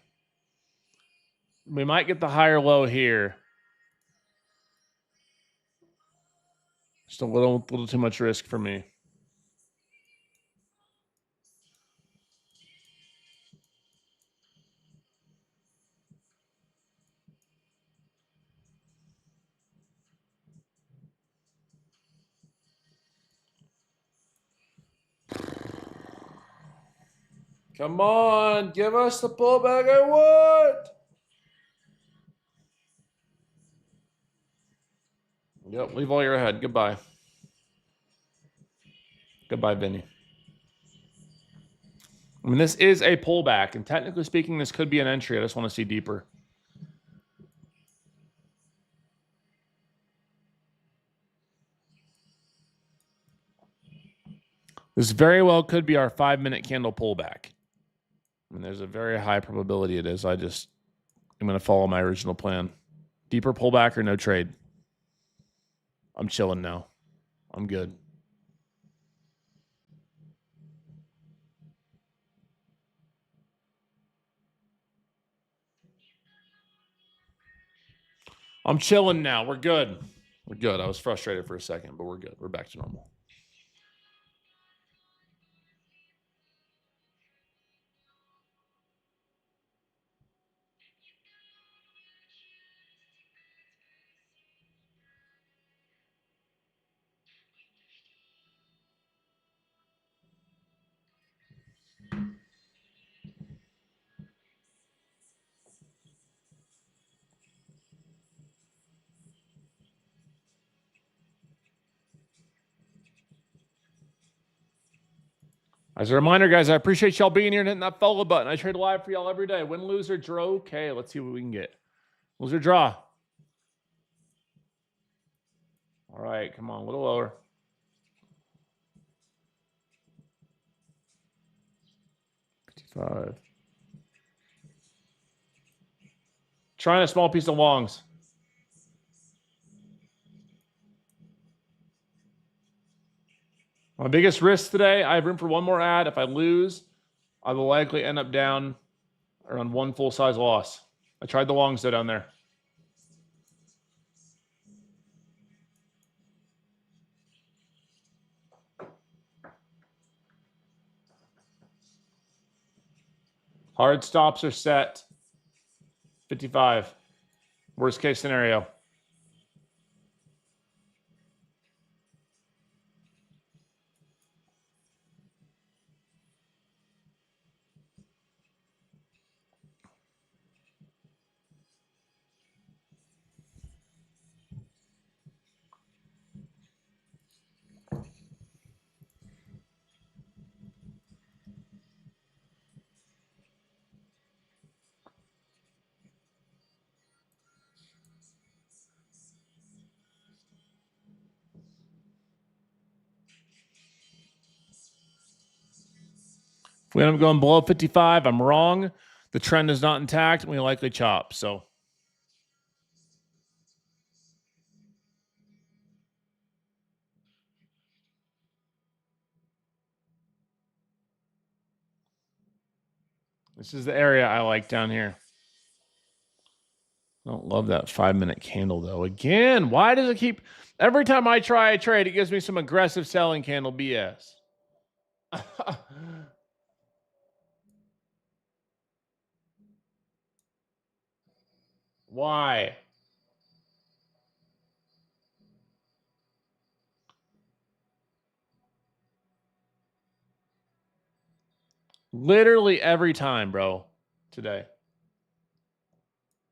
We might get the higher low here. Just a little too much risk for me. Come on, give us the pullback I want. Yep, leave all your ahead. Goodbye. Goodbye, Vinny. I mean, this is a pullback, and technically speaking, this could be an entry. I just want to see deeper. This very well could be our 5-minute candle pullback. I mean, there's a very high probability it is. I'm going to follow my original plan. Deeper pullback or no trade. I'm chilling now. I'm good. I'm chilling now. We're good. We're good. I was frustrated for a second, but we're good. We're back to normal. As a reminder, guys, I appreciate y'all being here and hitting that follow button. I trade live for y'all every day. Win, lose, or draw. Okay, let's see what we can get. Lose or draw. All right, come on, a little lower. $55. Trying a small piece of longs. My biggest risk today, I have room for one more ad. If I lose, I will likely end up down around one full-size loss. I tried the longs though down there. Hard stops are set. 55. Worst case scenario. If we end up going below 55, I'm wrong. The trend is not intact, and we likely chop. So this is the area I like down here. I don't love that 5-minute candle, though. Again, why does it keep... Every time I try a trade, it gives me some aggressive selling candle BS. Why? Literally every time, bro, today.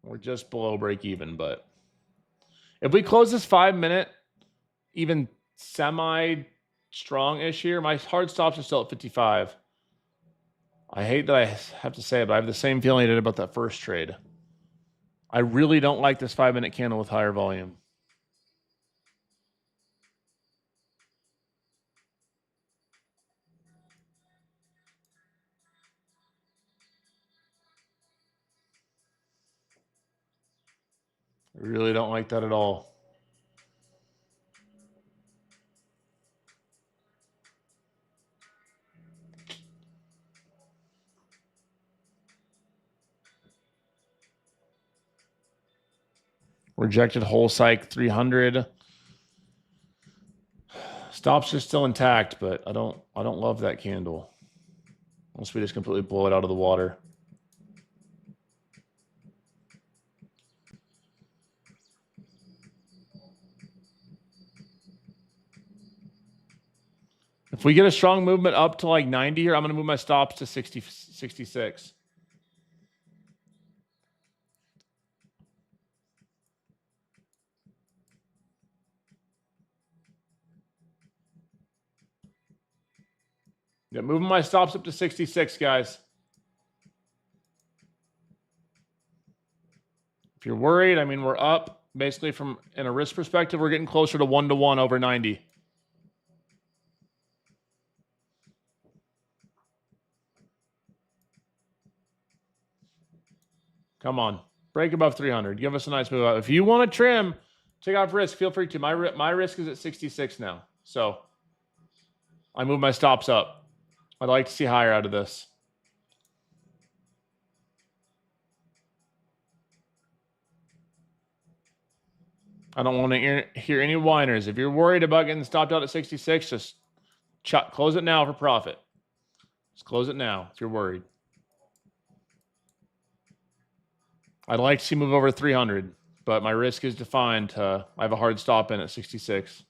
We're just below break even, but if we close this 5-minute, even semi-strong-ish here, my hard stops are still at 55. I hate that I have to say it, but I have the same feeling I did about that first trade. I really don't like this 5-minute candle with higher volume. I really don't like that at all. Rejected whole psych 300. Stops are still intact, but I don't love that candle. Unless we just completely blow it out of the water. If we get a strong movement up to like 90 here, I'm going to move my stops to 60, 66. Yeah, moving my stops up to 66, guys. If you're worried, I mean, we're up basically from in a risk perspective. We're getting closer to 1-to-1 over 90. Come on, break above 300. Give us a nice move up. If you want to trim, take off risk. Feel free to. My risk is at 66 now, so I move my stops up. I'd like to see higher out of this. I don't want to hear any whiners. If you're worried about getting stopped out at 66, just close it now for profit. Just close it now if you're worried. I'd like to see move over 300, but my risk is defined. I have a hard stop in at 66.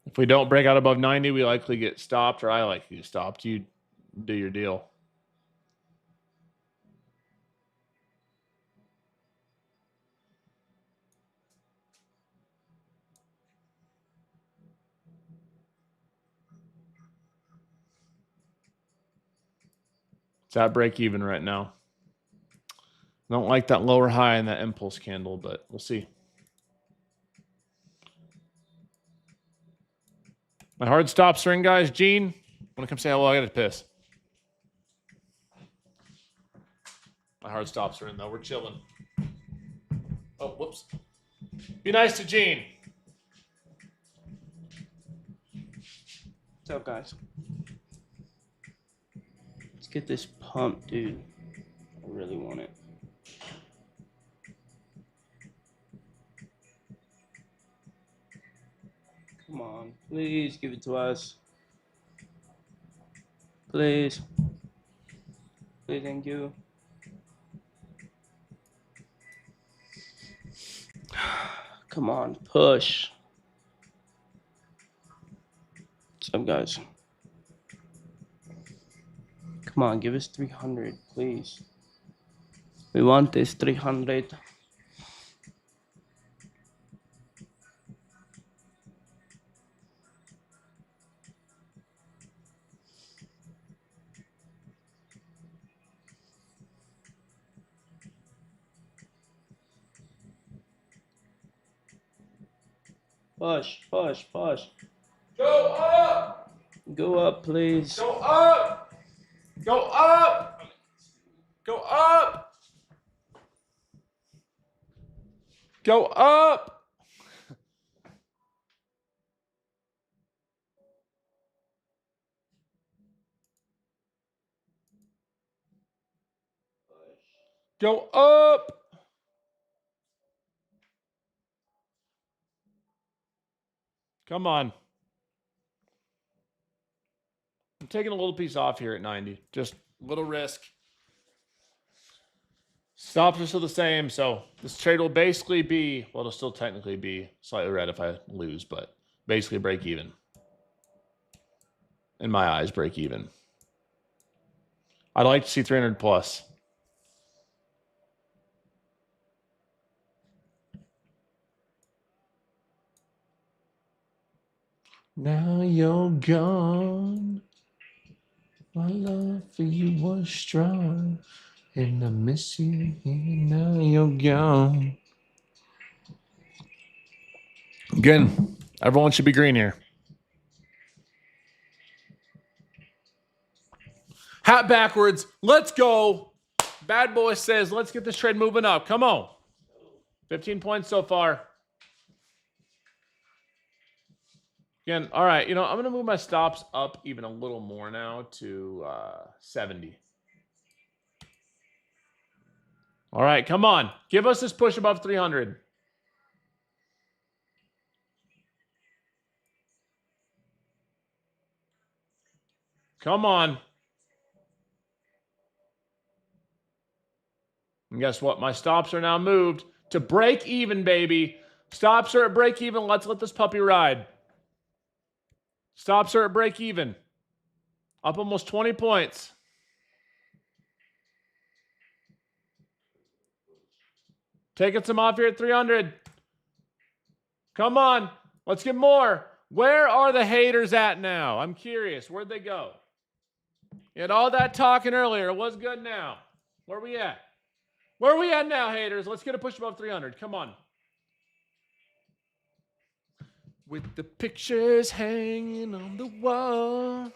If we don't break out above 90, we likely get stopped, or I likely get stopped. You do your deal. It's at break even right now. I don't like that lower high in that impulse candle, but we'll see. My hard stops are in, guys. Gene, want to come say hello? I got to piss. My hard stops are in, though. We're chilling. Oh, whoops. Be nice to Gene. What's up, guys? Let's get this pump, dude. I really want it. Come on, please give it to us. Please. Please, thank you. Come on, push. What's up, guys? Come on, give us 300, please. We want this 300. Push, push, push. Go up! Go up, please. Go up! Go up! Go up! Go up! Go up! Come on. I'm taking a little piece off here at 90. Just a little risk. Stops are still the same, so this trade will basically be, well, it'll still technically be slightly red if I lose, but basically break even. In my eyes, break even. I'd like to see 300 plus. Now you're gone. My love for you was strong. And I miss you. Now you're gone. Again, everyone should be green here. Hat backwards. Let's go. Bad boy says, let's get this trade moving up. Come on. 15 points so far. Again, all right. You know, I'm going to move my stops up even a little more now to 70. All right, come on. Give us this push above 300. Come on. And guess what? My stops are now moved to break even, baby. Stops are at break even. Let's let this puppy ride. Stops are at break even. Up almost 20 points. Taking some off here at 300. Come on. Let's get more. Where are the haters at now? I'm curious. Where'd they go? You had all that talking earlier. It was good now. Where are we at? Where are we at now, haters? Let's get a push above 300. Come on. With the pictures hanging on the wall.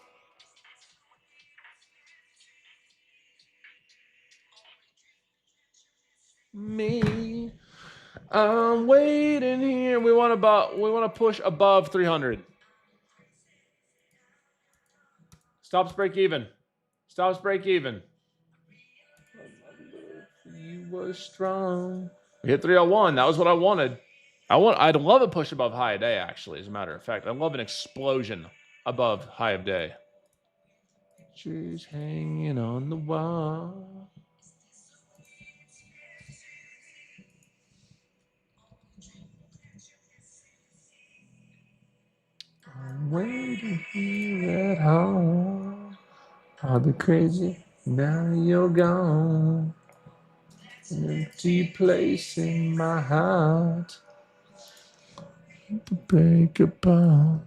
Me. I'm waiting here. We want to push above 300. Stops break even. Stops break even. You were strong. We hit 301. That was what I wanted. I'd love a push above high of day, actually, as a matter of fact. I'd love an explosion above high of day. She's hanging on the wall. I'm waiting here at home. I'll be crazy. Now you're gone. An empty place in my heart. Break a bone.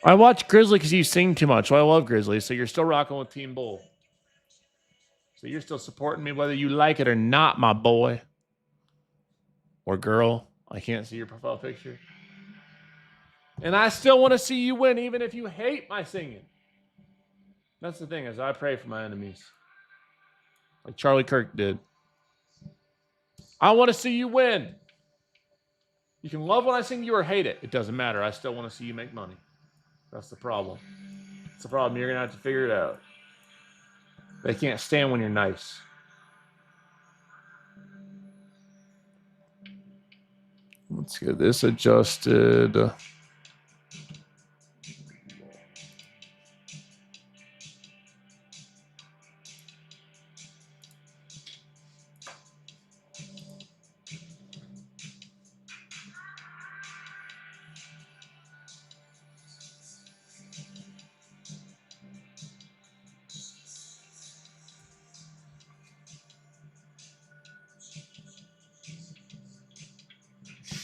I watch Grizzly because you sing too much. Well, I love Grizzly, so you're still rocking with Team Bull. So you're still supporting me whether you like it or not, my boy. Or girl. I can't see your profile picture. And I still want to see you win, even if you hate my singing. That's the thing, is I pray for my enemies. Like Charlie Kirk did. I want to see you win. You can love when I sing you or hate it. It doesn't matter. I still want to see you make money. That's the problem. It's the problem. You're going to have to figure it out. They can't stand when you're nice. Let's get this adjusted.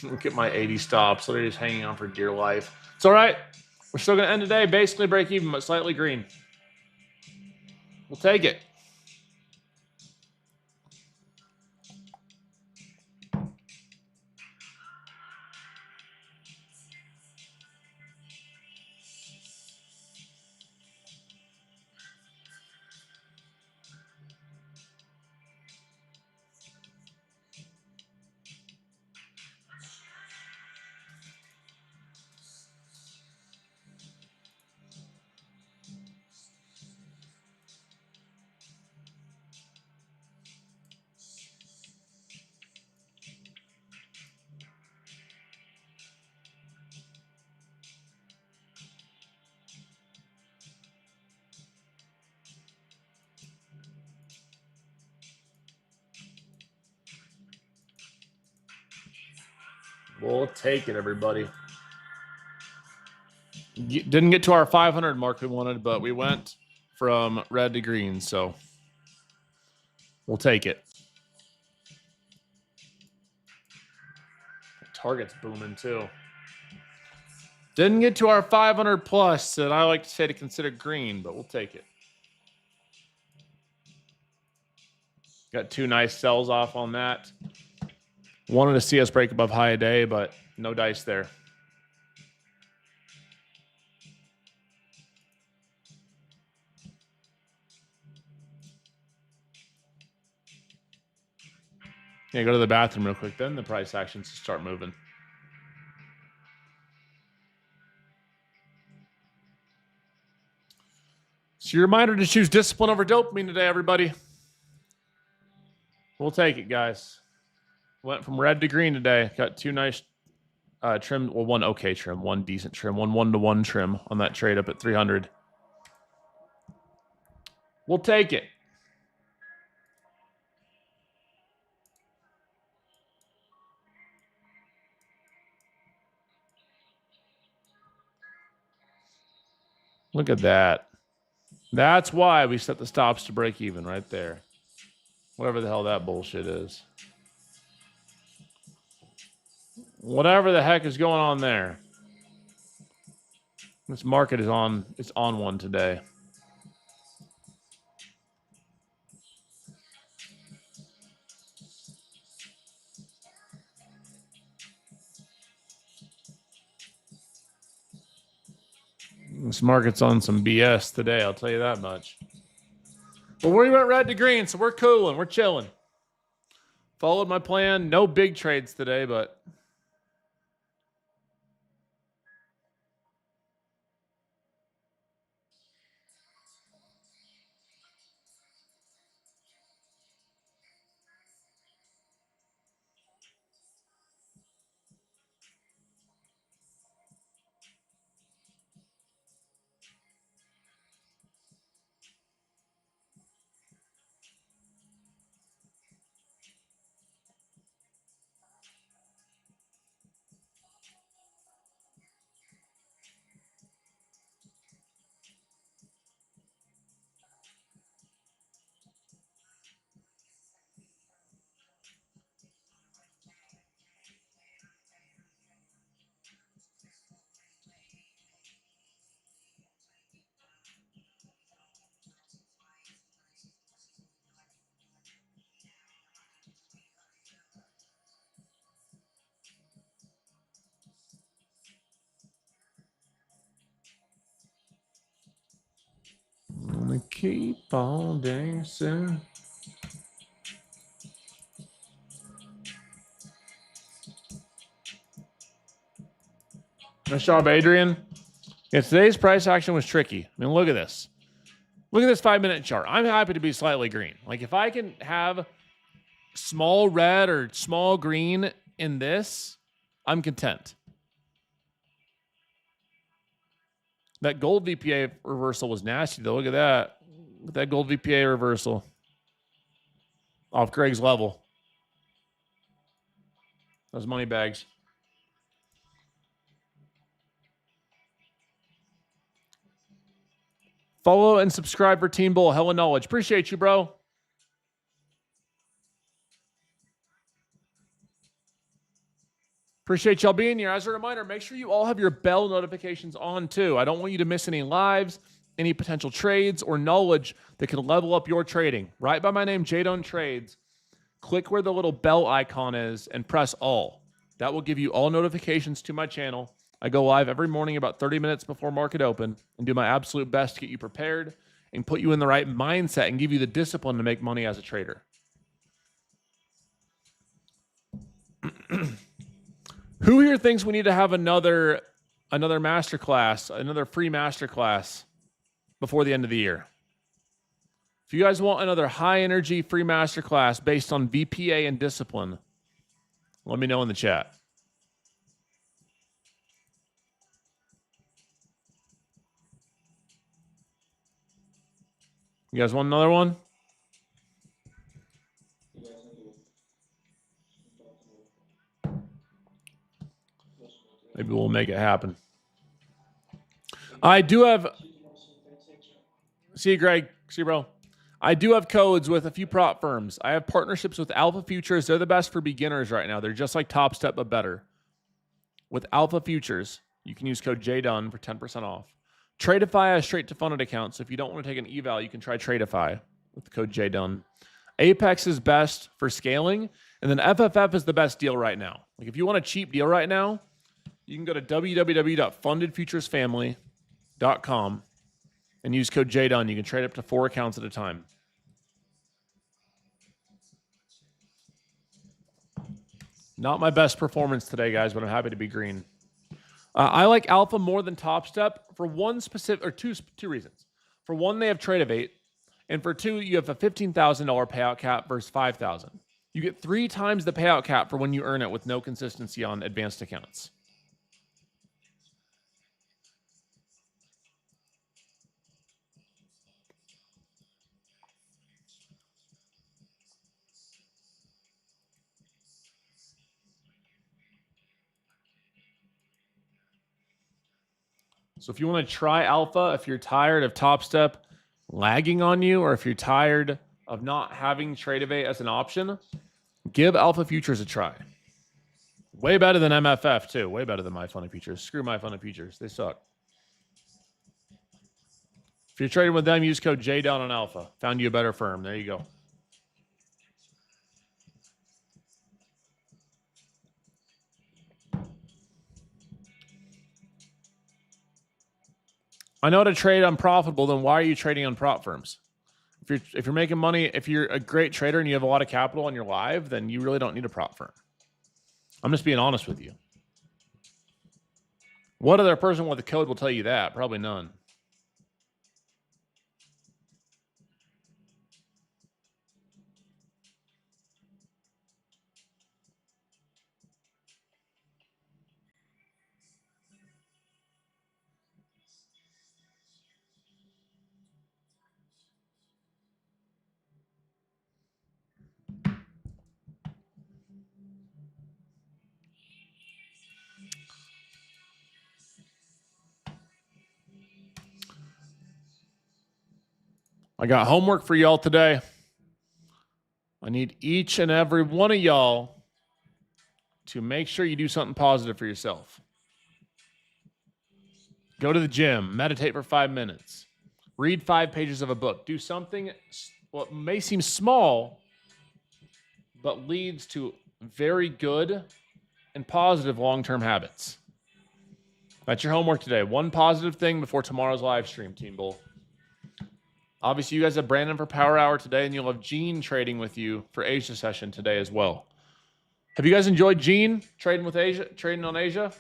Look at my 80 stops. Literally just hanging on for dear life. It's all right. We're still going to end today. Basically break even, but slightly green. We'll take it. We'll take it, everybody. Didn't get to our 500 mark we wanted, but we went from red to green, so we'll take it. Target's booming too. Didn't get to our 500 plus that I like to say to consider green, but we'll take it. Got two nice sells off on that. Wanted to see us break above high a day, but no dice there. Yeah, go to the bathroom real quick. Then the price actions start moving. So your reminder to choose discipline over dopamine today, everybody. We'll take it, guys. Went from red to green today. Got two nice trim. Well, one okay trim, one decent trim, one 1-to-1 trim on that trade up at 300. We'll take it. Look at that. That's why we set the stops to break even right there. Whatever the hell that bullshit is. Whatever the heck is going on there. This market is on, it's on one today. This market's on some BS today, I'll tell you that much. But we went red to green, so we're cooling. We're chilling. Followed my plan. No big trades today, but... I'm gonna keep on dancing. Nice job, Adrian. Yeah, today's price action was tricky. I mean, look at this. Look at this 5-minute chart. I'm happy to be slightly green. Like, if I can have small red or small green in this, I'm content. That gold VPA reversal was nasty, though. Look at that. Look at that gold VPA reversal off Greg's level. Those money bags. Follow and subscribe for Team Bull. Hella knowledge. Appreciate you, bro. Appreciate y'all being here. As a reminder, make sure you all have your bell notifications on too. I don't want you to miss any lives, any potential trades, or knowledge that can level up your trading. Right by my name, Jdun Trades. Click where the little bell icon is and press all. That will give you all notifications to my channel. I go live every morning about 30 minutes before market open and do my absolute best to get you prepared and put you in the right mindset and give you the discipline to make money as a trader. Who here thinks we need to have another masterclass, another free masterclass before the end of the year? If you guys want another high energy free masterclass based on VPA and discipline, let me know in the chat. You guys want another one? Maybe we'll make it happen. I do have... See you, Greg. See you, bro. I do have codes with a few prop firms. I have partnerships with Alpha Futures. They're the best for beginners right now. They're just like Top Step, but better. With Alpha Futures, you can use code JDUN for 10% off. Tradeify has straight to funded account. So if you don't want to take an eval, you can try Tradeify with the code JDUN. Apex is best for scaling. And then FFF is the best deal right now. Like if you want a cheap deal right now, you can go to www.fundedfuturesfamily.com and use code JDUN. You can trade up to 4 accounts at a time. Not my best performance today, guys, but I'm happy to be green. I like Alpha more than Top Step for one specific, or two reasons. For one, they have Trade of 8. And for two, you have a $15,000 payout cap versus $5,000. You get 3 times the payout cap for when you earn it with no consistency on advanced accounts. So if you want to try Alpha, if you're tired of Top Step lagging on you, or if you're tired of not having Trade of 8 as an option, give Alpha Futures a try. Way better than MFF, too. Way better than My Funny Futures. Screw My Funny Futures. They suck. If you're trading with them, use code JDOWN on Alpha. Found you a better firm. There you go. I know how to trade unprofitable, then why are you trading on prop firms? If you're making money, if you're a great trader and you have a lot of capital and you're live, then you really don't need a prop firm. I'm just being honest with you. What other person with a code will tell you that? Probably none. I got homework for y'all today. I need each and every one of y'all to make sure you do something positive for yourself. Go to the gym, meditate for 5 minutes, read 5 pages of a book, do something what may seem small, but leads to very good and positive long-term habits. That's your homework today. One positive thing before tomorrow's live stream, Team Bull. Obviously, you guys have Brandon for Power Hour today, and you'll have Gene trading with you for Asia session today as well. Have you guys enjoyed Gene trading with Asia, trading on Asia?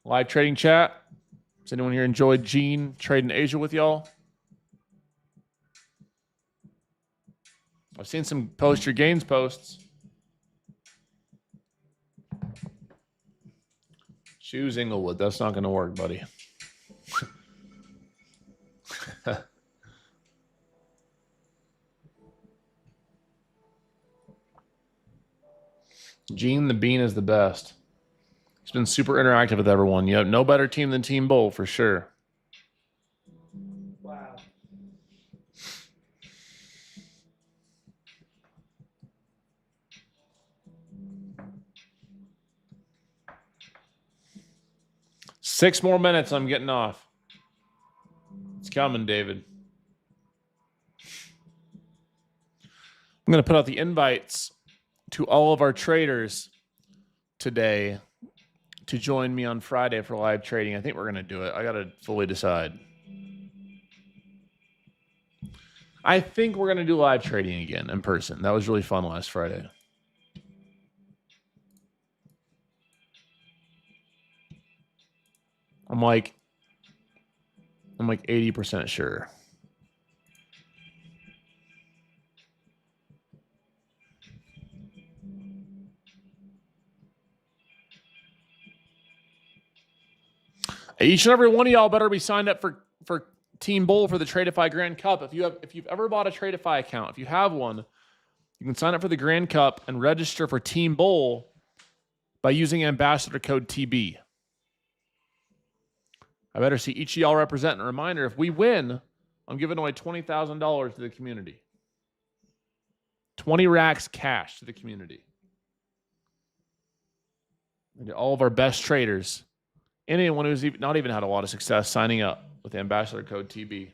Live trading chat. Has anyone here enjoyed Gene trading Asia with y'all? I've seen some post your gains posts. Choose Inglewood. That's not going to work, buddy. Gene the Bean is the best. He's been super interactive with everyone. You have no better team than Team Bull for sure. Wow. Six more minutes, I'm getting off. It's coming, David. I'm going to put out the invites to all of our traders today to join me on Friday for live trading. I think we're going to do it. I got to fully decide. I think we're going to do live trading again in person. That was really fun last Friday. I'm like 80% sure. Each and every one of y'all better be signed up for Team Bull for the Tradeify Grand Cup. If you've ever bought a Tradeify account, if you have one, you can sign up for the Grand Cup and register for Team Bull by using ambassador code TB. I better see each of y'all represent. And a reminder, if we win, I'm giving away $20,000 to the community. 20 racks cash to the community. And to all of our best traders. Anyone who's not even had a lot of success signing up with the ambassador code TB.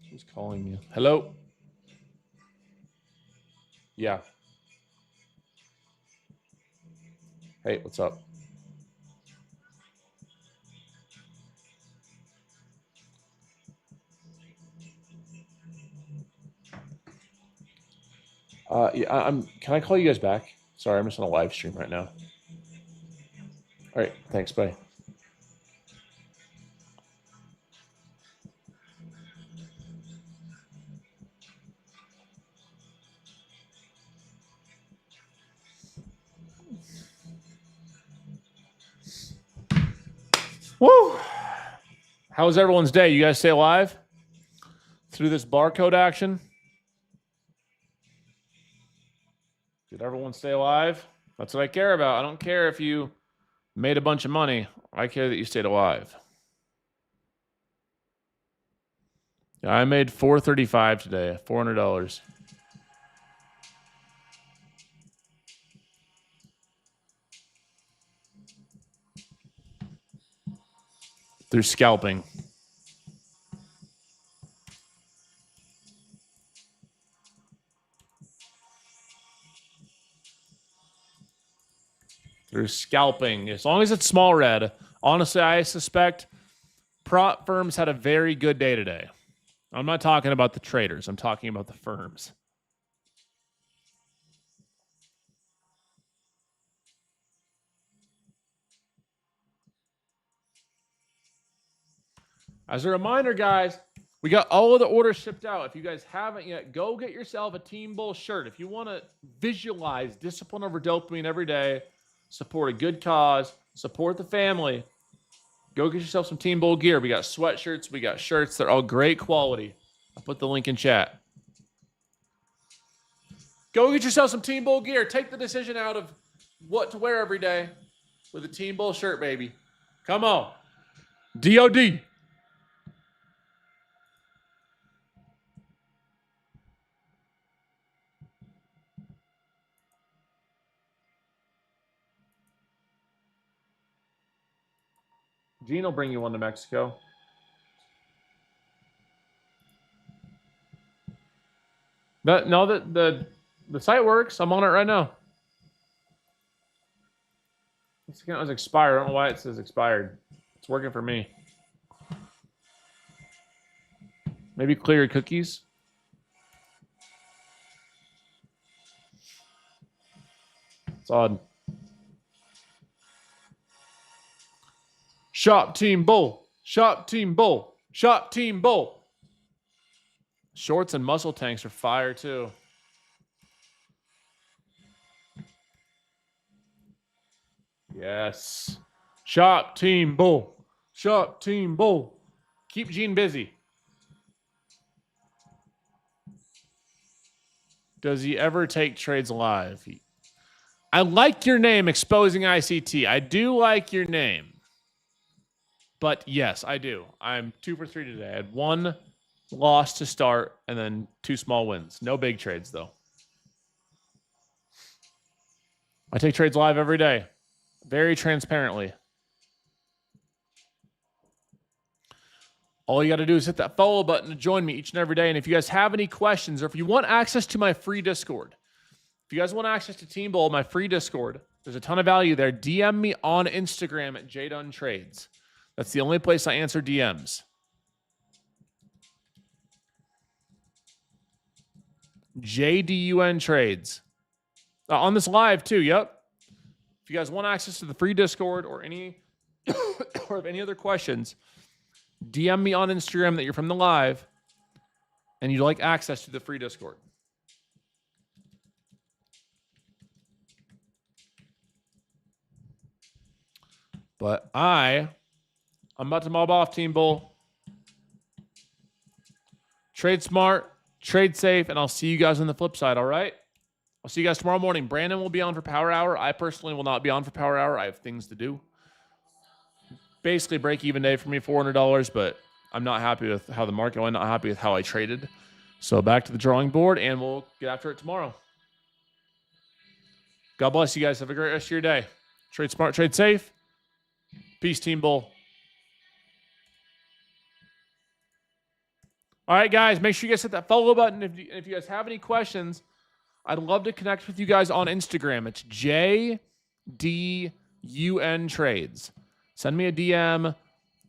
Who's calling you? Hello? Yeah. Hey, what's up? Yeah, can I call you guys back? Sorry, I'm just on a live stream right now. All right, thanks, bye. Woo! How was everyone's day? You guys stay alive through this barcode action? Did everyone stay alive? That's what I care about. I don't care if you made a bunch of money. I care that you stayed alive. Yeah, I made $435 today, $400. Through scalping. They're scalping. As long as it's small red. Honestly, I suspect prop firms had a very good day today. I'm not talking about the traders. I'm talking about the firms. As a reminder, guys, we got all of the orders shipped out. If you guys haven't yet, go get yourself a Team Bull shirt. If you want to visualize discipline over dopamine every day, support a good cause, support the family, go get yourself some Team Bull gear. We got sweatshirts, we got shirts. They're all great quality. I'll put the link in chat. Go get yourself some Team Bull gear. Take the decision out of what to wear every day with a Team Bull shirt, baby. Come on. DOD. Gene will bring you one to Mexico. No, the site works. I'm on it right now. This account was expired. I don't know why it says expired. It's working for me. Maybe clear your cookies. It's odd. Shop Team Bull. Shop Team Bull. Shop Team Bull. Shorts and muscle tanks are fire too. Yes. Shop Team Bull. Shop Team Bull. Keep Gene busy. Does he ever take trades live? I like your name, Exposing ICT. I do like your name. But yes, I do. I'm 2 for 3 today. I had 1 loss to start and then 2 small wins. No big trades, though. I take trades live every day. Very transparently. All you got to do is hit that follow button to join me each and every day. And if you guys have any questions or if you want access to my free Discord, if you guys want access to Team Bull, my free Discord, there's a ton of value there. DM me on Instagram at Jdun Trades. That's the only place I answer DMs. JDUN Trades. On this live too, yep. If you guys want access to the free Discord or any or have any other questions, DM me on Instagram that you're from the live and you'd like access to the free Discord. But I'm about to mob off, Team Bull. Trade smart, trade safe, and I'll see you guys on the flip side, all right? I'll see you guys tomorrow morning. Brandon will be on for Power Hour. I personally will not be on for Power Hour. I have things to do. Basically, break-even day for me, $400, but I'm not happy with how the market went, not happy with how I traded. So back to the drawing board, and we'll get after it tomorrow. God bless you guys. Have a great rest of your day. Trade smart, trade safe. Peace, Team Bull. All right, guys, make sure you guys hit that follow button. If you guys have any questions, I'd love to connect with you guys on Instagram. It's JDUN Trades. Send me a DM.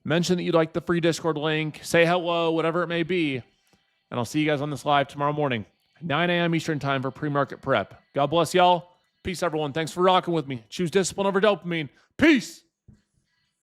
Mention that you'd like the free Discord link. Say hello, whatever it may be. And I'll see you guys on this live tomorrow morning, 9 a.m. Eastern time for pre-market prep. God bless y'all. Peace, everyone. Thanks for rocking with me. Choose discipline over dopamine. Peace.